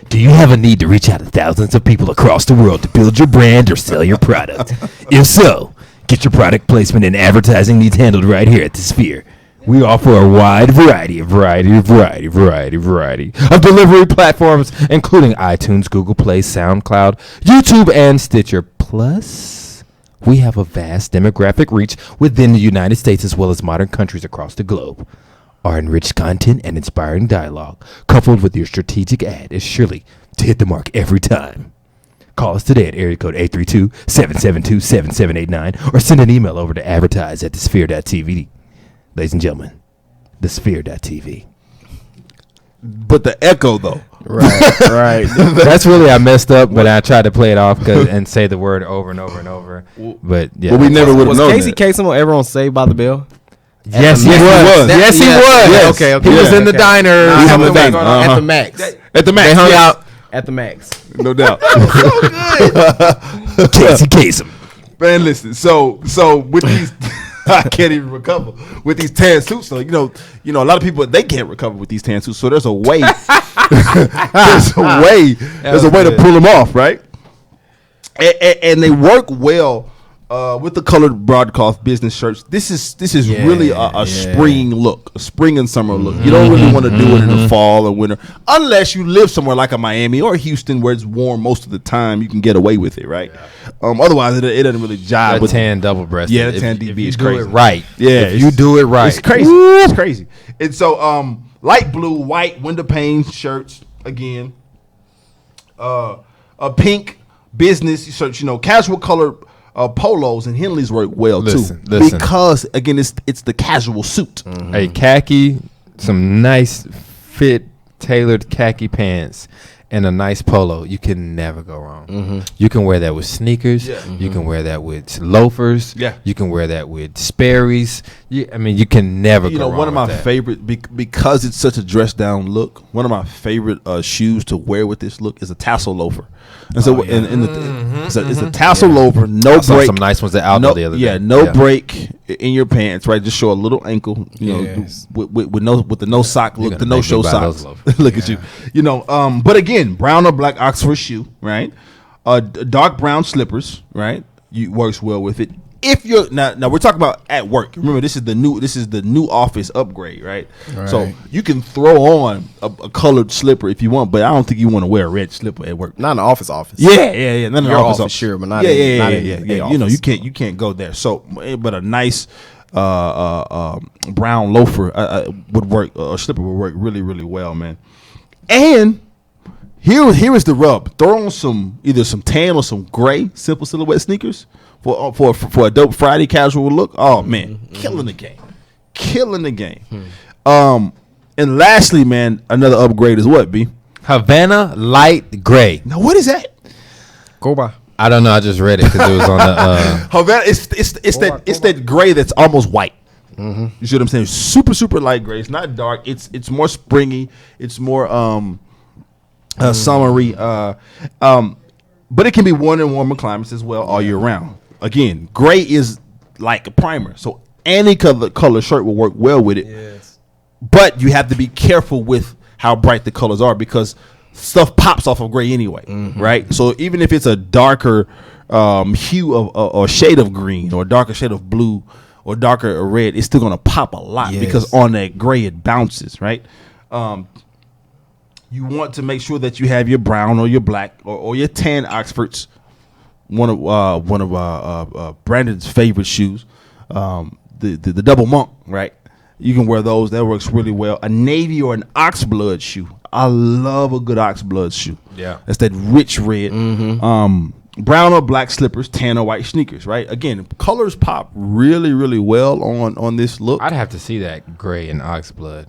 Do you have a need to reach out to thousands of people across the world to build your brand or sell your product? If so, get your product placement and advertising needs handled right here at The Sphere. We offer a wide variety of delivery platforms, including iTunes, Google Play, SoundCloud, YouTube, and Stitcher. Plus, we have a vast demographic reach within the United States as well as modern countries across the globe. Our enriched content and inspiring dialogue, coupled with your strategic ad, is surely to hit the mark every time. Call us today at area code 832-772-7789 or send an email over to advertise@thesphere.tv. Ladies and gentlemen, thesphere.tv. But the echo though, right. That's really I messed up, but I tried to play it off and say the word over and over and over. But yeah, Well, we never would have Was known Casey that. Kasem on Everyone Saved by the Bell? yes, he Yes, he was. was. Yes, he was. Yes. Okay. He was in the diner. Nah, He something was was going on uh-huh. at the Max. At the Max, They hung out. At the Max. no doubt. Casey Kasem. Man, listen. So with these, I can't even recover with these tan suits. So a lot of people they can't recover with these tan suits. So there's a way. There's a way to pull them off, right? And they work well with the colored broadcloth business shirts. This is really a spring look, a spring and summer look. You don't really want to do it in the fall or winter, unless you live somewhere like a Miami or Houston where it's warm most of the time. You can get away with it, right? Otherwise, it doesn't really jive The with tan double breasted. Yeah, the tan DB is crazy. Do it right. Yeah, if you do it right, It's crazy. It's crazy. And so, light blue, white window pane shirts again. A pink business shirts. Casual color polos and Henleys work well Listen. because again, it's the casual suit. A khaki, some nice fit, tailored khaki pants, and a nice polo. You can never go wrong. You can wear that with sneakers. Yeah. You can wear that with loafers. Yeah. You can wear that with Sperry's. You can never go wrong One of my with that. favorite because it's such a dressed down look. One of my favorite shoes to wear with this look is a tassel loafer. And so, it's a tassel loafer, no I saw break. some nice ones at Aldo the other day. No break in your pants, right? Just show a little ankle, Yes. with the no sock look, gonna the no make me show buy socks. those loafers. Look at you, But again, brown or black Oxford shoe, right? Dark brown slippers, right? Works well with it. If you're now we're talking about at work. Remember, this is the new office upgrade, right? So you can throw on a colored slipper if you want, but I don't think you want to wear a red slipper at work. Not in the office. Yeah. None of the Your office, sure, but not in the office. You can't go there. So, but a nice brown loafer would work. A slipper would work really, really well, man. And here is the rub. Throw on either some tan or some gray simple silhouette sneakers for a dope Friday casual look. Oh man, killing the game. And lastly, man, another upgrade is what, B? Havana light gray. Now what is that? Go by. I don't know. I just read it because it was on the. Havana, it's that gray that's almost white. You see what I'm saying? Super, super light gray. It's not dark. It's more springy. It's more summery. But it can be worn in warmer climates as well all year round. Again, gray is like a primer, so any color shirt will work well with it. Yes. But you have to be careful with how bright the colors are because stuff pops off of gray anyway, right? So even if it's a darker hue or shade of green or darker shade of blue or darker red, it's still gonna pop a lot because on that gray it bounces, right? You want to make sure that you have your brown or your black or your tan Oxfords. One of Brandon's favorite shoes, the double monk, right? You can wear those. That works really well. A navy or an oxblood shoe. I love a good oxblood shoe. Yeah. That's that rich red. brown or black slippers, tan or white sneakers, right? Again, colors pop really, really well on this look. I'd have to see that gray and ox blood.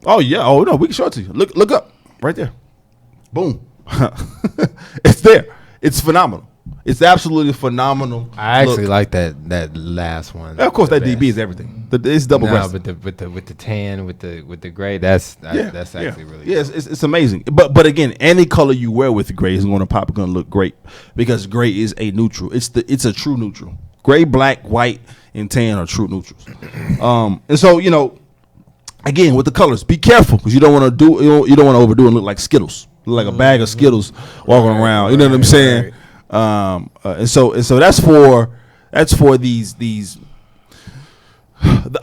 Oh yeah. Oh no, we can show it to you. Look up right there. Boom. It's there. It's phenomenal. It's absolutely phenomenal. I actually like that last one. Of course, that DB is everything. It's double breasted. But with the tan with the gray, that's actually really good. Yeah, it's amazing. But again, any color you wear with gray is going to pop. Going to look great because gray is a neutral. It's a true neutral. Gray, black, white, and tan are true neutrals. And so again with the colors, be careful because you don't want to overdo and look like Skittles, look like a bag of Skittles walking around. You know what I'm saying? Right. And so that's for these the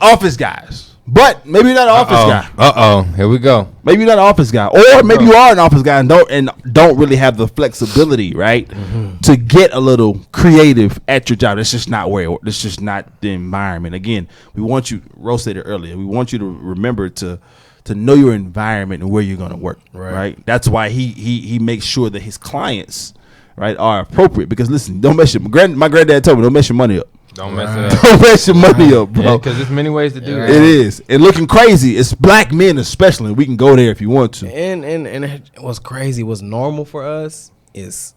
office guys. But maybe you're not an office guy. Here we go. Maybe you're not an office guy, or maybe you are an office guy and don't really have the flexibility, right, to get a little creative at your job. That's just not that's just not the environment. Again, we want you. Rose said it earlier. We want you to remember to know your environment and where you're going to work. Right. That's why he makes sure that his clients, right, are appropriate. Because listen, don't mess my granddad told me, don't mess your money up. Don't mess it up. Don't mess your money up, bro. Because there's many ways to do that. It is. And looking crazy. It's black men especially. We can go there if you want to. And what's crazy, what's normal for us is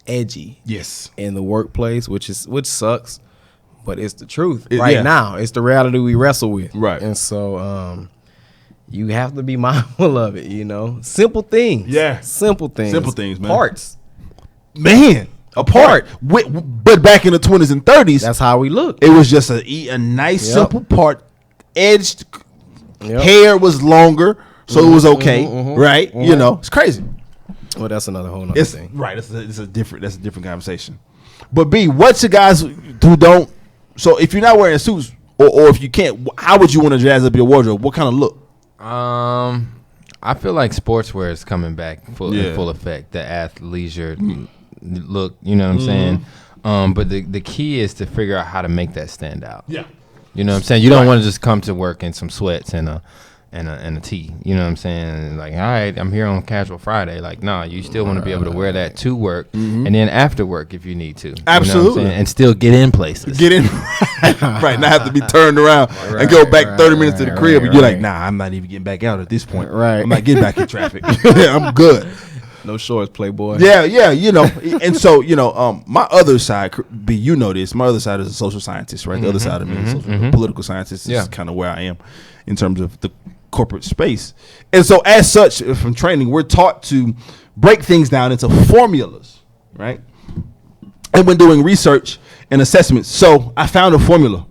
edgy. Yes. In the workplace, which sucks, but it's the truth. Now, it's the reality we wrestle with. Right. And so you have to be mindful of it, Simple things. Yeah. Simple things, man. Parts. Man. Apart, but back in the 20s and 30s, that's how we look. It was just a nice, simple part. Edged hair was longer, so it was okay, right? It's crazy. Well, that's another whole other thing, right? That's a different conversation. But B, what's the guys who don't? So if you're not wearing suits, or if you can't, how would you want to jazz up your wardrobe? What kind of look? I feel like sportswear is coming back in full effect. The athleisure look, you know what I'm saying? But the key is to figure out how to make that stand out. Yeah. You know what I'm saying? You don't want to just come to work in some sweats and a tee. You know what I'm saying? Like, all right, I'm here on casual Friday. Like, nah, you still want to be able to wear that to work and then after work if you need to. Absolutely. You know and still get in places. Get in. Right. Not have to be turned around and go back 30 minutes to the crib. And you're like, nah, I'm not even getting back out at this point. Right. I'm not getting back in traffic. I'm good. No shorts, playboy. Yeah, and so my other side, B, this. My other side is a social scientist, right? The other side of me is a political scientist. This is kind of where I am in terms of the corporate space. And so, as such, from training, we're taught to break things down into formulas, right? And when doing research and assessments, so I found a formula.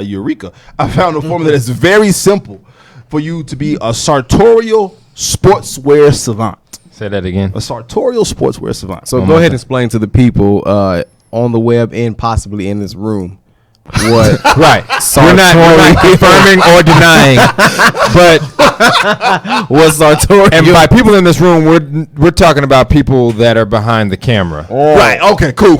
Eureka! I found a formula that's very simple for you to be a sartorial sportswear savant. Say that again. A sartorial sportswear savant. So go ahead and explain to the people on the web and possibly in this room what right. We're not confirming or denying, but what's sartorial? And by people in this room, we're talking about people that are behind the camera. Right. Okay. Cool.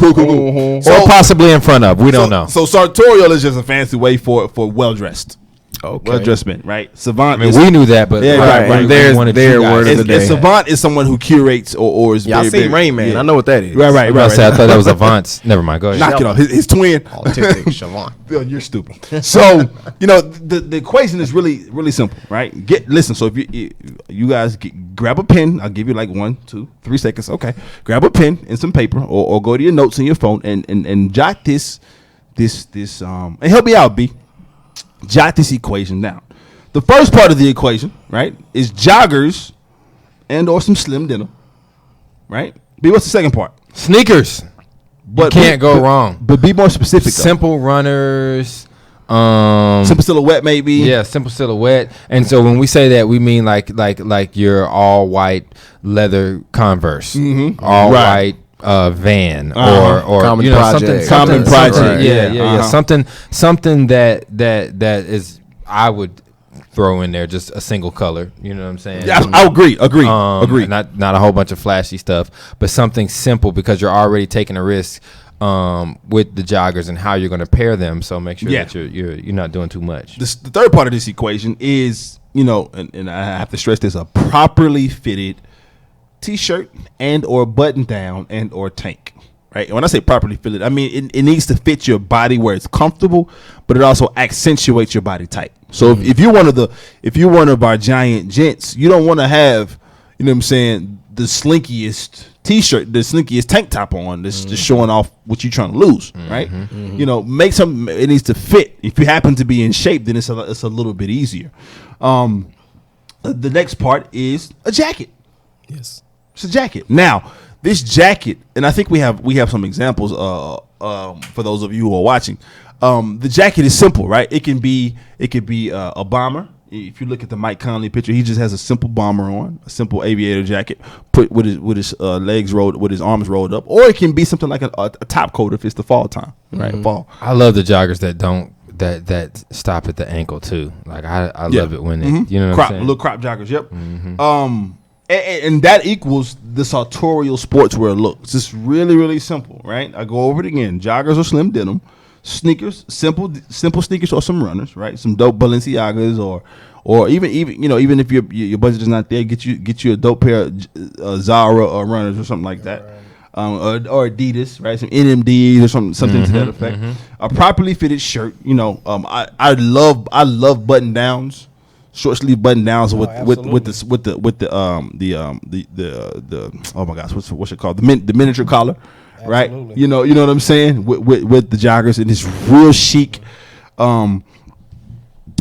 So, or possibly in front of. We don't know. So sartorial is just a fancy way for well dressed. Okay. Well dressed men, right? Savant. I mean, we knew that, but right. There's their word of the day. Savant is someone who curates or is. Yeah, I seen Rain Man. I know what that is. Right. I thought that was Avance. Never mind. Go ahead. Knock it off. His twin. Shavon. Bill, you're stupid. So the equation is really really simple, right? Listen. So if you guys grab a pen, I'll give you like 1, 2, 3 seconds. Okay, grab a pen and some paper, or go to your notes in your phone and jot this and help me out, B. Jot this equation down. The first part of the equation, right, is joggers and or some slim denim, right? B, what's the second part? Sneakers. But you can't go wrong. But be more specific. Simple runners. Simple silhouette, maybe. Yeah, simple silhouette. And so when we say that, we mean like your all white leather Converse, all white van, or common project. Common project. Yeah. Something that is, I would throw in there just a single color. You know what I'm saying? Yeah, I agree. Agree. Not a whole bunch of flashy stuff, but something simple because you're already taking a risk with the joggers and how you're going to pair them. So make sure that you're not doing too much. The third part of this equation is, and I have to stress this, a properly fitted t-shirt and or button down and or tank. Right. And when I say properly fitted, I mean it needs to fit your body where it's comfortable, but it also accentuates your body type. So if you're one of our giant gents, you don't want to have, you know what I'm saying, the slinkiest t-shirt, the slinkiest tank top on that's just showing off what you're trying to lose, right? You know, make something, it needs to fit. If you happen to be in shape, then it's a little bit easier. The next part is a jacket. Yes, it's a jacket. Now, this jacket, and I think we have some examples for those of you who are watching. The jacket is simple, right? It can be a bomber. If you look at the Mike Conley picture, he just has a simple bomber on, a simple aviator jacket, put with his legs rolled, with his arms rolled up, or it can be something like a top coat if it's the fall time, right? Fall. I love the joggers that stop at the ankle too. Like I love it when it, you know what I'm saying? Little crop joggers. Yep. And that equals the sartorial sportswear look. It's just really, really simple, right? I go over it again. Joggers or slim denim, sneakers, simple sneakers or some runners, right? Some dope Balenciagas or even you know, even if your budget is not there, get you a dope pair of Zara or runners or something like that. Or Adidas, right? Some NMDs or something to that effect. A properly fitted shirt, you know. I love button downs. Short sleeve button downs with the oh my gosh, what's it called, the miniature collar, right? You know what I'm saying, with the joggers, and it's real chic, and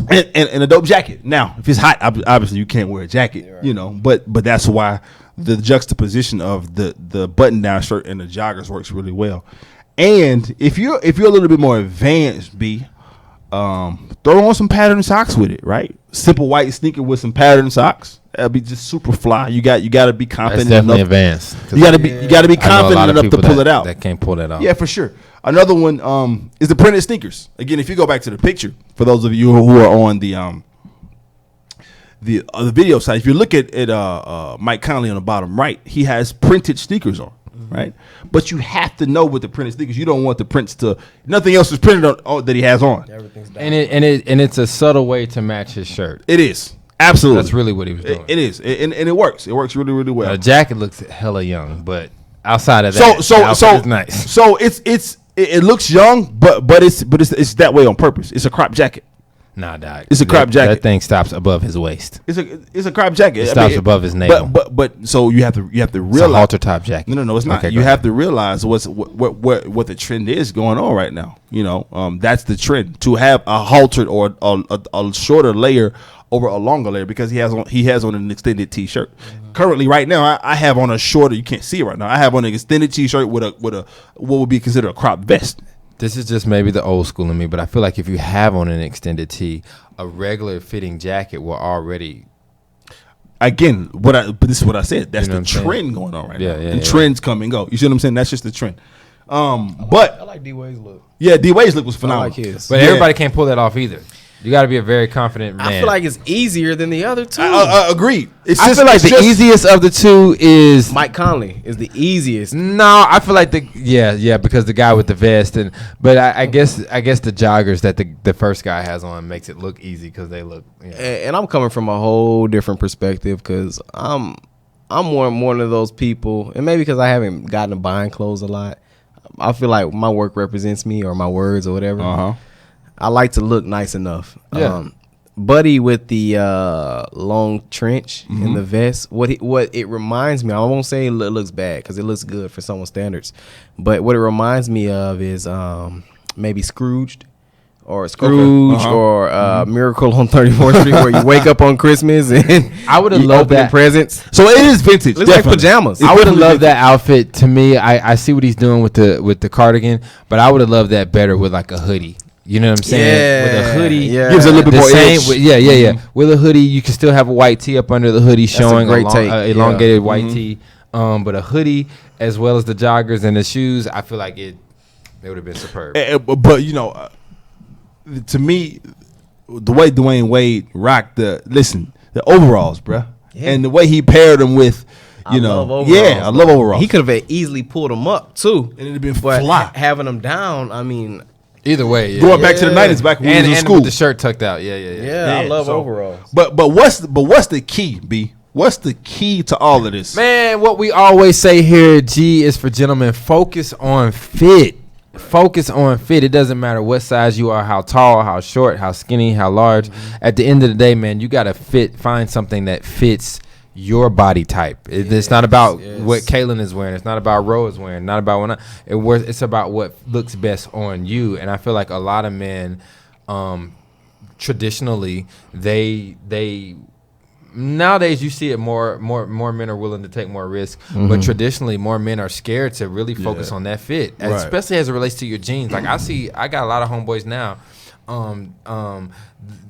a dope jacket. Now, if it's hot, obviously you can't wear a jacket, you know, but that's why the juxtaposition of the button down shirt and the joggers works really well. And if you're a little bit more advanced, throw on some patterned socks with it, right? Simple white sneaker with some patterned socks. That'd be just super fly. You got to be confident. That's definitely enough. Advanced. You got to be confident enough to pull it out. That can't pull that off. Yeah, for sure. Another one is the printed sneakers. Again, if you go back to the picture, for those of you who are on the video side, if you look at Mike Conley on the bottom right, he has printed sneakers on. Right, but you have to know with the printed sneakers. You don't want the prints to nothing else is printed on that he has on. everything's down. And it's a subtle way to match his shirt. It is absolutely. That's really what he was doing. It is, and it works. It works really, really well. The jacket looks hella young, but outside of that, so it's nice. So it looks young, but it's that way on purpose. It's a crop jacket. Nah, dog. It's a crop jacket. That thing stops above his waist. It's a crop jacket. It stops above his navel. But so you have to realize. It's a halter top jacket. No, it's not. Okay, you have to realize what the trend is going on right now. You know, that's the trend, to have a haltered or a shorter layer over a longer layer, because he has on an extended t-shirt. Currently, right now, I have on a shorter. You can't see it right now. I have on an extended t-shirt with a what would be considered a crop vest. This is just maybe the old school in me, but I feel like if you have on an extended tee, a regular fitting jacket will already. Again, but this is what I said. That's the trend going on right now. And trends come and go. You see what I'm saying? That's just the trend. But I like D-Wade's look. Yeah, D-Wade's look was phenomenal. I like his. But everybody can't pull that off either. You got to be a very confident man. I feel like it's easier than the other two. Agreed. I feel like the easiest of the two is Mike Conley is the easiest. No, I feel like because the guy with the vest but I guess the joggers that the first guy has on makes it look easy because they look. And I'm coming from a whole different perspective, because I'm one of those people, and maybe because I haven't gotten to buying clothes a lot, I feel like my work represents me, or my words or whatever. I like to look nice enough. Yeah. Buddy with the long trench and the vest, what it reminds me, I won't say it looks bad because it looks good for someone's standards, but what it reminds me of is maybe Scrooged or Miracle on 34th Street, where you wake up on Christmas and I would have loved that presents. So it is vintage. Looks like pajamas. I would have loved that outfit. To me, I see what he's doing with the cardigan, but I would have loved that better with like a hoodie. You know what I'm saying? With a hoodie, gives a little bit more edge. With a hoodie, you can still have a white tee up under the hoodie, showing elongated white tee. But a hoodie, as well as the joggers and the shoes, I feel like it would have been superb. But you know, to me, the way Dwayne Wade rocked the overalls, bruh, and the way he paired them with. I love overalls. He could have easily pulled them up too, and it'd have been fly. Having them down, I mean. Either way, going back to the 90s, back when we was in school, with the shirt tucked out, I love overalls. But what's the key, B? What's the key to all of this? Man, what we always say here, G, is for gentlemen, focus on fit. Focus on fit. It doesn't matter what size you are, how tall, how short, how skinny, how large. At the end of the day, man, you got to find something that fits your body type. It's not about what Kaylin is wearing. It's not about Ro is wearing. Not about it's about what looks best on you. And I feel like a lot of men, traditionally, they nowadays you see it more men are willing to take more risk, but traditionally more men are scared to really focus on that fit, especially as it relates to your jeans. Like I got a lot of homeboys now.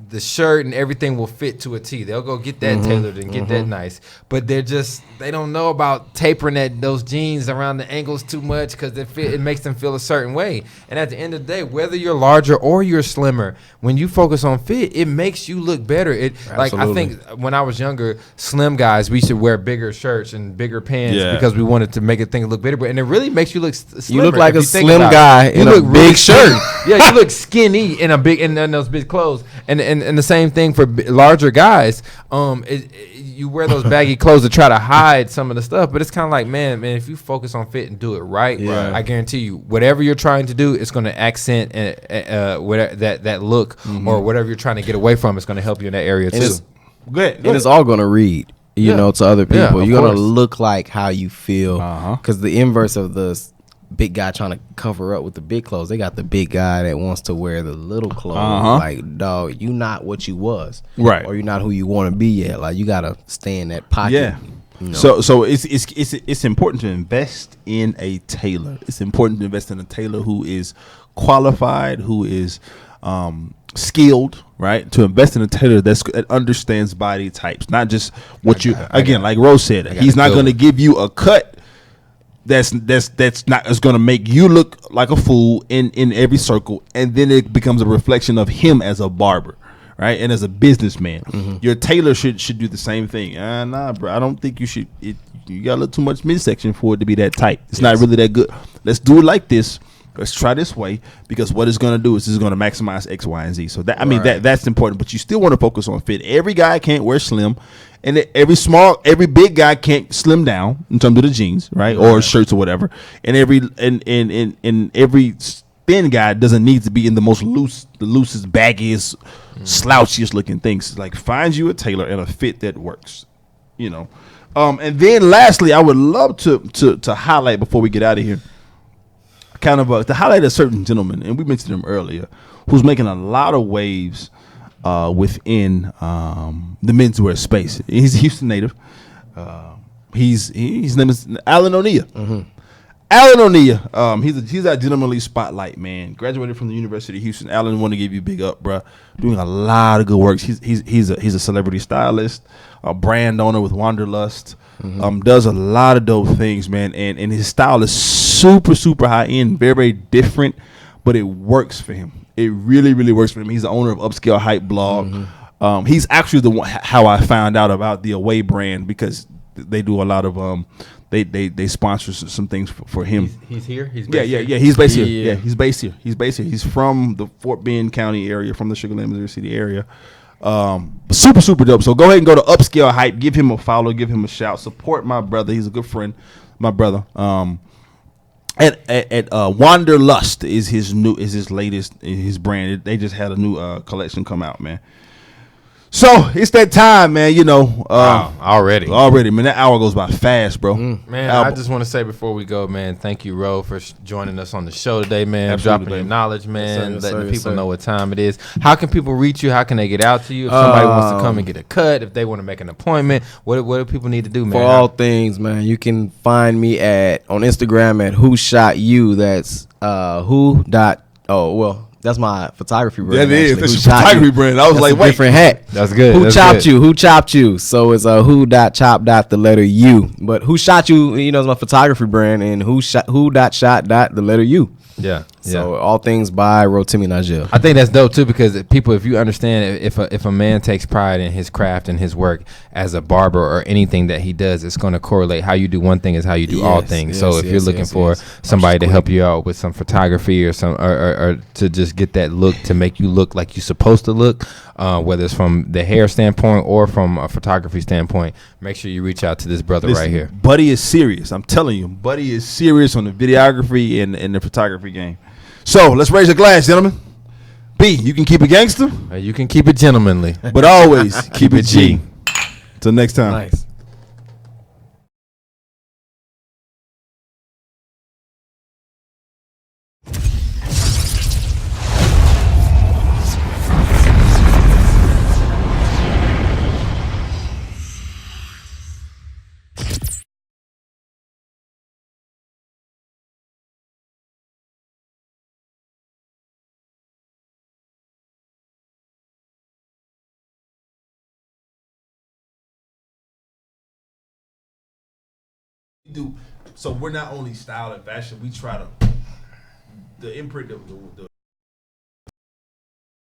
The shirt and everything will fit to a T. They'll go get that tailored and get that nice, but they don't know about tapering those jeans around the ankles too much because it makes them feel a certain way. And at the end of the day, whether you're larger or you're slimmer, when you focus on fit, it makes you look better. Like I think when I was younger, slim guys, we should wear bigger shirts and bigger pants because we wanted to make thing look better. And it really makes you look slimmer. You look like a slim guy in a big shirt. Yeah, you look skinny in those big clothes. And the same thing for larger guys. You wear those baggy clothes to try to hide some of the stuff, but it's kind of like, man, if you focus on fit and do it right, I guarantee you, whatever you're trying to do, it's going to accent whatever that look or whatever you're trying to get away from. It's going to help you in that area too. And it's all going to read, you know, to other people. You're going to look like how you feel, because the inverse of the big guy trying to cover up with the big clothes, they got the big guy that wants to wear the little clothes. Like, dog, you not what you was, or you're not who you want to be yet. Like, you gotta stay in that pocket. You know? So it's important to invest in a tailor. It's important to invest in a tailor who is qualified, who is skilled, right? To invest in a tailor that understands body types, not just what like Rose said, he's not going to give you a cut that's not is going to make you look like a fool in every circle, and then it becomes a reflection of him as a barber, right? And as a businessman. Your tailor should do the same thing. Nah, bro, I don't think you should. You got a little too much midsection for it to be that tight. It's not really that good. Let's do it like this. Let's try this way, because what it's going to do is it's going to maximize X, Y, and Z. So that's important, but you still want to focus on fit. Every guy can't wear slim, and every big guy can't slim down in terms of the jeans, right? Or shirts or whatever. And every thin guy doesn't need to be in the loosest, baggiest, slouchiest looking things. Like, find you a tailor and a fit that works, you know. And then lastly, I would love to highlight before we get out of here, kind of to highlight a certain gentleman, and we mentioned him earlier, who's making a lot of waves within the menswear space. He's a Houston native. His name is Alan O'Neill. Alan O'Neill, he's that gentlemanly spotlight, man. Graduated from the University of Houston. Alan, want to give you a big up, bro. Doing a lot of good work. He's a celebrity stylist, a brand owner with Wanderlust. Does a lot of dope things, man. And his style is super, super high end, very, very different, but it works for him. It really, really works for him. He's the owner of Upscale Hype blog. He's actually the one how I found out about the Away brand, because they do a lot of they sponsor some things for him. He's here. He's based here. He's based here. Yeah, he's based here. He's from the Fort Bend County area, from the Sugar Land, Missouri City area. Super, super dope. So go ahead and go to Upscale Hype. Give him a follow. Give him a shout. Support my brother. He's a good friend. My brother. At Wanderlust is his latest, his brand. They just had a new collection come out, man. So it's that time, man. You know, already, man. That hour goes by fast, bro. Man, I just want to say before we go, man, thank you, Ro, for joining us on the show today, man. Absolutely, dropping your knowledge, man, letting people know what time it is. How can people reach you? How can they get out to you? If somebody wants to come and get a cut, if they want to make an appointment, what do people need to do, man? For all things, man, you can find me on Instagram at Who Shot You. That's that's my photography brand. That is. That's your photography brand. I was like, wait. Different hat. That's good. Who chopped you? Who chopped you? So it's who.chop. The letter U. But Who Shot You, you know, is my photography brand, and who.shot. The letter U. Yeah. So all things by Rotimi Fadeyi. I think that's dope too, because people, if you understand, if a man takes pride in his craft and his work as a barber or anything that he does, it's going to correlate. How you do one thing is how you do all things. So if you're looking for somebody to help you out with some photography or some or to just get that look to make you look like you're supposed to look, whether it's from the hair standpoint or from a photography standpoint, make sure you reach out to this brother right here. Buddy is serious. I'm telling you, Buddy is serious on the videography and the photography game. So let's raise a glass, gentlemen. B, you can keep it gangster. You can keep it gentlemanly, but always keep it G. Till next time. Nice. So we're not only style and fashion, we try to the imprint, the